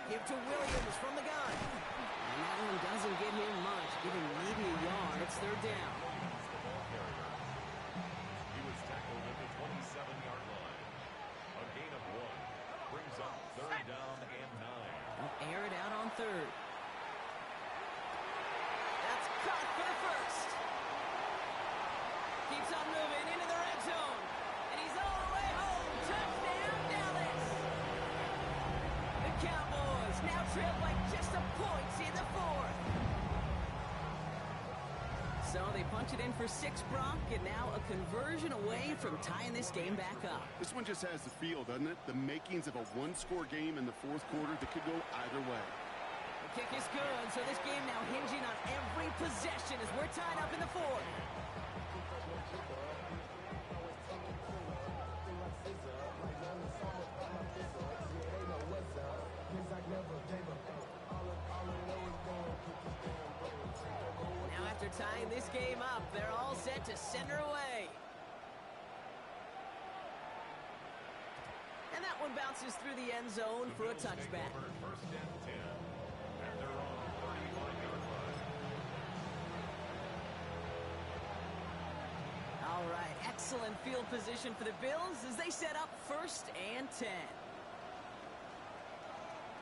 Give to Williams from the gun. And that one doesn't get him much, giving maybe a yard. It's 3rd down. He was tackled at the 27-yard line. A gain of 1 brings up 3rd down and 9. They'll air it out on 3rd. That's caught for the 1st. Keeps on moving into the red zone. And he's all the way home. Touchdown, Dallas. The Cowboys now trail by just a point in the 4th. So they punch it in for 6, Brock, and now a conversion away from tying this game back up. This one just has the feel, doesn't it? The makings of a one-score game in the 4th quarter that could go either way. The kick is good, so this game now hinging on every possession as we're tied up in the 4th. Now after tying this game up, they're all set to send her away. And that one bounces through the end zone for a touchback. 1st and 10 at their own 35-yard line. All right, excellent field position for the Bills as they set up 1st and 10.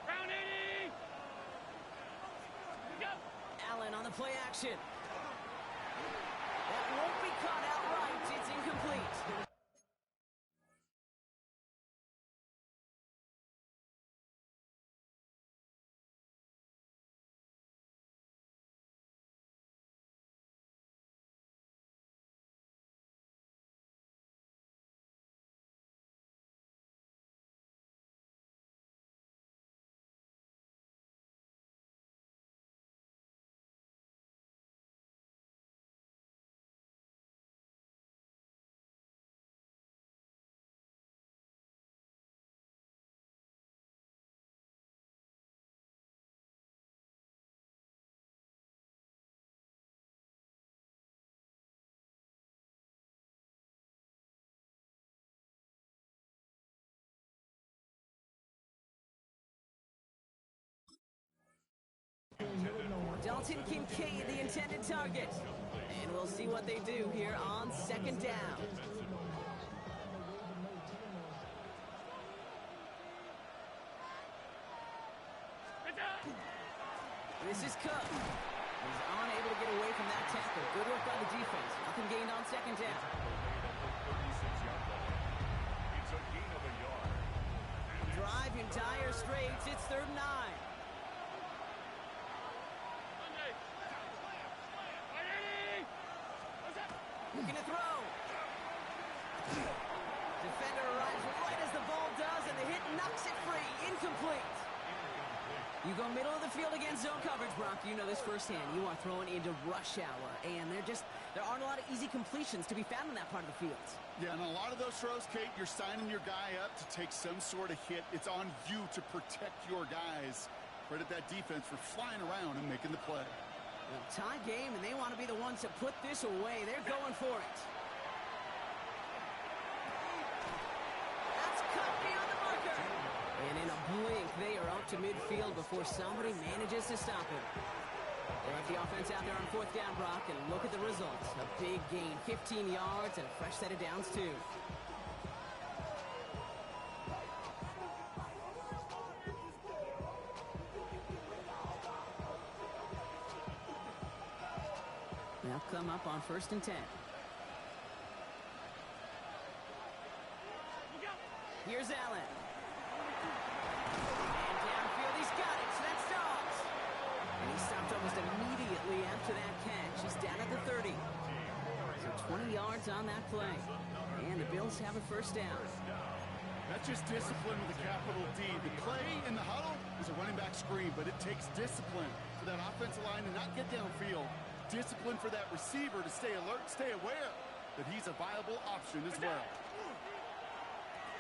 Round 80! Go! Allen on the play action. That won't be caught outright. It's incomplete. Dalton Kincaid, the intended target. And we'll see what they do here on 2nd down. This is Cook. He's unable to get away from that tackle. Good work by the defense. Nothing gained on second down. It's a gain of a yard. Drive in dire straits. It's 3rd and 9. Looking to throw. Defender arrives right as the ball does, and the hit knocks it free. Incomplete. You go middle of the field against zone coverage, Brock. You know this firsthand. You are throwing into rush hour, and there aren't a lot of easy completions to be found in that part of the field. Yeah, and a lot of those throws, Kate, you're signing your guy up to take some sort of hit. It's on you to protect your guys. Credit that defense for flying around and making the play. Well, tie game, and they want to be the ones to put this away. They're going for it. That's cut beyond the marker. And in a blink, they are up to midfield before somebody manages to stop him. They left the offense out there on 4th down, Brock, and look at the results. A big gain, 15 yards, and a fresh set of downs, too. They'll come up on 1st and 10. Here's Allen. And downfield, he's got it. So that's Dobbs. And he stopped almost immediately after that catch. He's down at the 30. So 20 yards on that play. And the Bills have a 1st down. That's just discipline with a capital D. The play in the huddle is a running back screen, but it takes discipline for that offensive line to not get downfield. Discipline for that receiver to stay alert, stay aware that he's a viable option as well.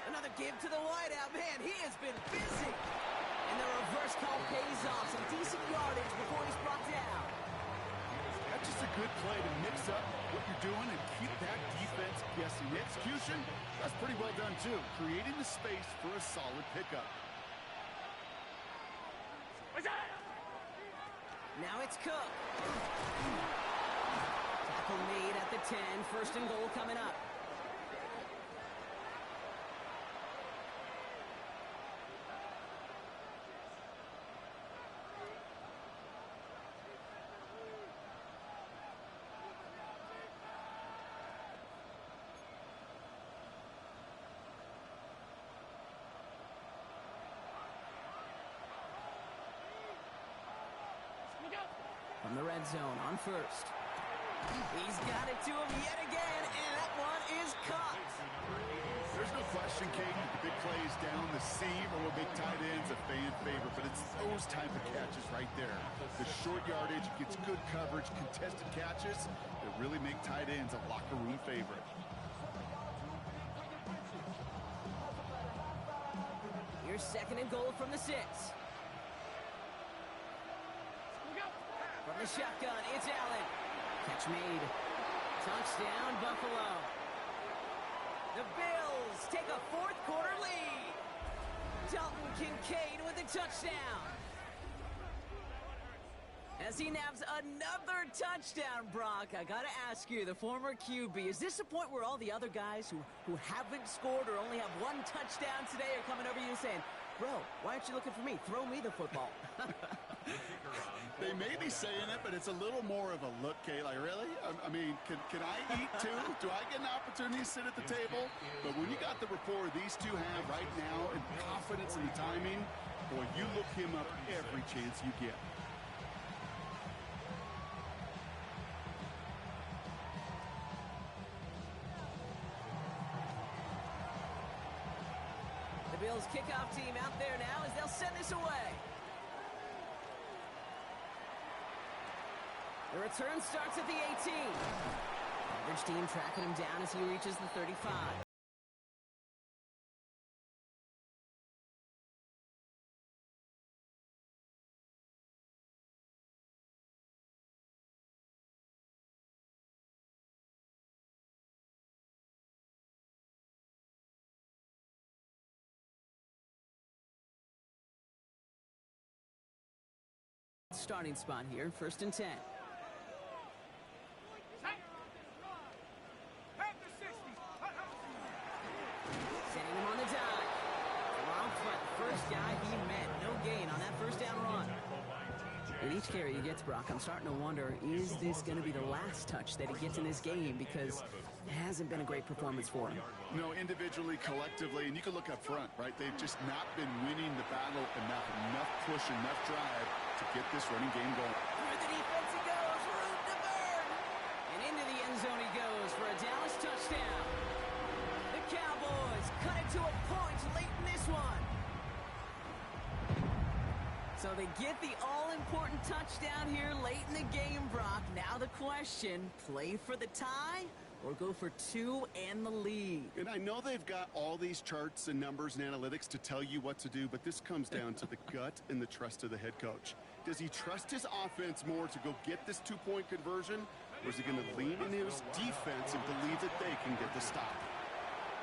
Another give to the wideout. Man, he has been busy. And the reverse call pays off. Some decent yardage before he's brought down. That's just a good play to mix up what you're doing and keep that defense guessing. The execution, that's pretty well done too. Creating the space for a solid pickup. Now it's Cook. Tackle made at the 10. 1st and goal coming up. From the red zone on 1st. He's got it to him yet again, and that one is caught. There's no question, Katie, the big plays down the seam or a big tight end's a fan favorite, but it's those type of catches right there. The short yardage gets good coverage, contested catches that really make tight ends a locker room favorite. Here's 2nd and goal from the 6. From the shotgun, it's Allen. Catch made. Touchdown, Buffalo. The Bills take a 4th quarter lead. Dalton Kincaid with a touchdown. As he nabs another touchdown, Brock, I gotta ask you, the former QB, is this the point where all the other guys who haven't scored or only have 1 touchdown today are coming over you and saying, bro, why aren't you looking for me? Throw me the football. They may be saying it, but it's a little more of a look, Kay. Like, really? I mean, can I eat too? Do I get an opportunity to sit at the table? But when you got the rapport these two have right now and confidence in the timing, boy, you look him up every chance you get. The Bills kickoff team out there now as they'll send this away. The return starts at the 18. Coverage team tracking him down as he reaches the 35. Starting spot here, 1st and 10. Sending him on the dive. Round front, first guy he met. No gain on that 1st down run. With each carry he gets, Brock, I'm starting to wonder, is this going to be the last touch that he gets in this game? Because it hasn't been a great performance for him. No, individually, collectively, and you can look up front, right? They've just not been winning the battle enough push, enough drive to get this running game going. Through the defense he goes, room to burn. And into the end zone he goes for a Dallas touchdown. The Cowboys cut it to a point late in this one. So they get the all-important touchdown here late in the game, Brock. Now the question, play for the tie or go for two and the lead? And I know they've got all these charts and numbers and analytics to tell you what to do, but this comes down to the gut and the trust of the head coach. Does he trust his offense more to go get this two-point conversion, or is he going to lean in his defense and believe that they can get the stop?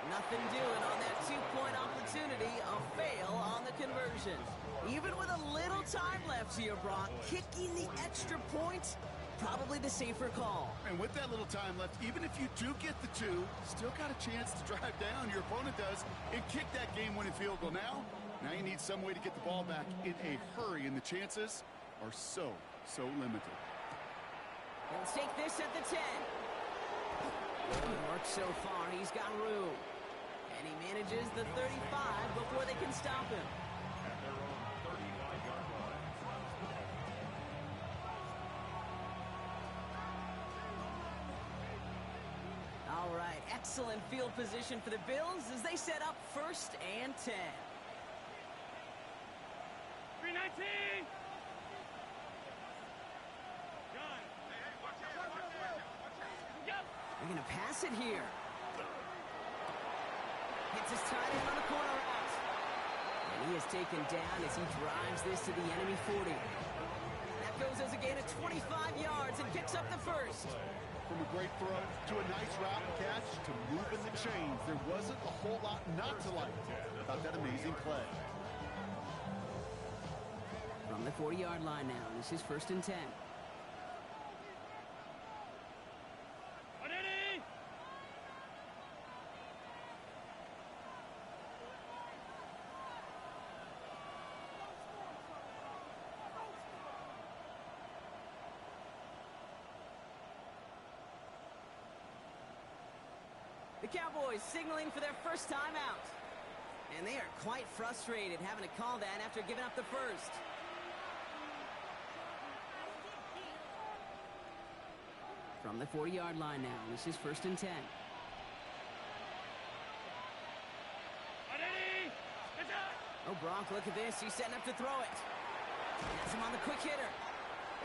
Nothing doing on that two-point opportunity. A fail on the conversion. Even with a little time left here, Brock, kicking the extra point, probably the safer call. And with that little time left, even if you do get the two, still got a chance to drive down, your opponent does, and kick that game-winning field goal. Now you need some way to get the ball back in a hurry, and the chances are so limited. Let's take this at the 10. Good work so far. He's got room. And he manages the 35 before they can stop him. At their own 35-yard line. All right, excellent field position for the Bills as they set up 1st and 10. 319. They're going to pass it here. Hits his tight end on the corner route. And he is taken down as he drives this to the enemy 40. That goes as a gain of 25 yards and picks up the first. From a great throw to a nice route and catch to moving the chains, there wasn't a whole lot not to like about that amazing play. From the 40-yard line now, this is 1st and 10. The Cowboys signaling for their first time out. And they are quite frustrated having to call that after giving up the first. From the 40-yard line now, this is 1st and 10. Oh, Brock, look at this. He's setting up to throw it. Has him on the quick hitter.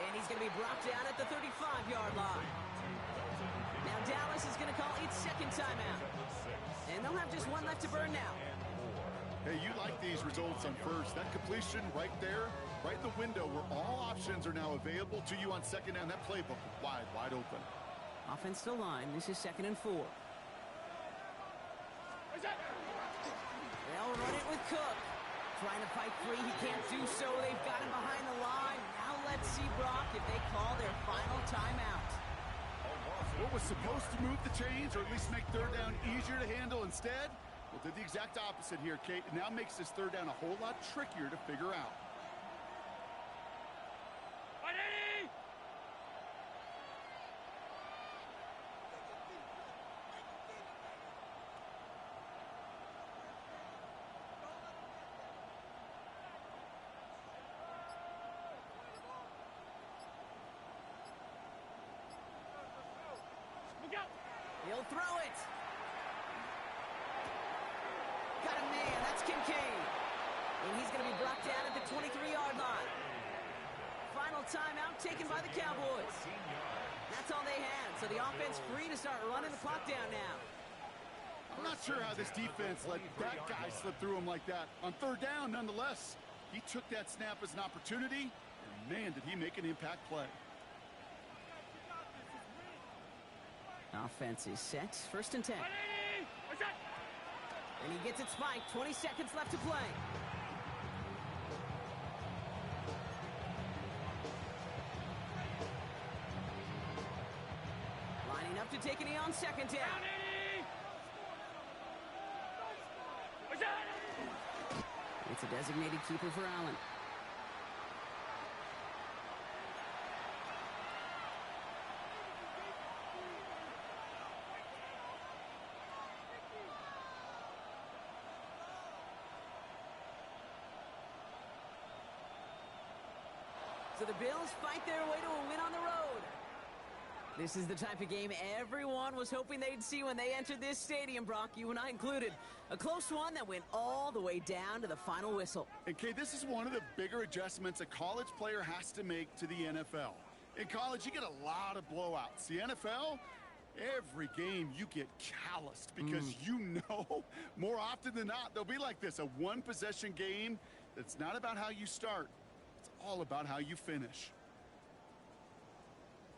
And he's going to be brought down at the 35-yard line. Now Dallas is going to call its second timeout. And they'll have just one left to burn now. Hey, you like these results on first. That completion right there, right in the window where all options are now available to you on second down. That playbook wide open. Offense to line. This is 2nd and 4. They'll run it with Cook. Trying to fight free. He can't do so. They've got him behind the line. Now let's see, Brock, if they call their final timeout. What was supposed to move the chains or at least make third down easier to handle instead? Well, did the exact opposite here, Kate. It now makes this third down a whole lot trickier to figure out. He'll throw it. Got a man. That's Kincaid. And he's going to be brought down at the 23-yard line. Final timeout taken by the Cowboys. That's all they had. So the offense free to start running the clock down now. I'm not sure how this defense let that guy slip through him like that. On third down, nonetheless, he took that snap as an opportunity, and man, did he make an impact play. Offense is set. 1st and 10. And he gets it spiked. 20 seconds left to play. Lining up to take a knee on 2nd down. It's a designated keeper for Allen. So the Bills fight their way to a win on the road. This is the type of game everyone was hoping they'd see when they entered this stadium, Brock, you and I included. A close one that went all the way down to the final whistle. And Kay, this is one of the bigger adjustments a college player has to make to the NFL. In college, you get a lot of blowouts. The NFL, every game you get calloused because you know more often than not they'll be like this, a one-possession game that's not about how you start. It's all about how you finish.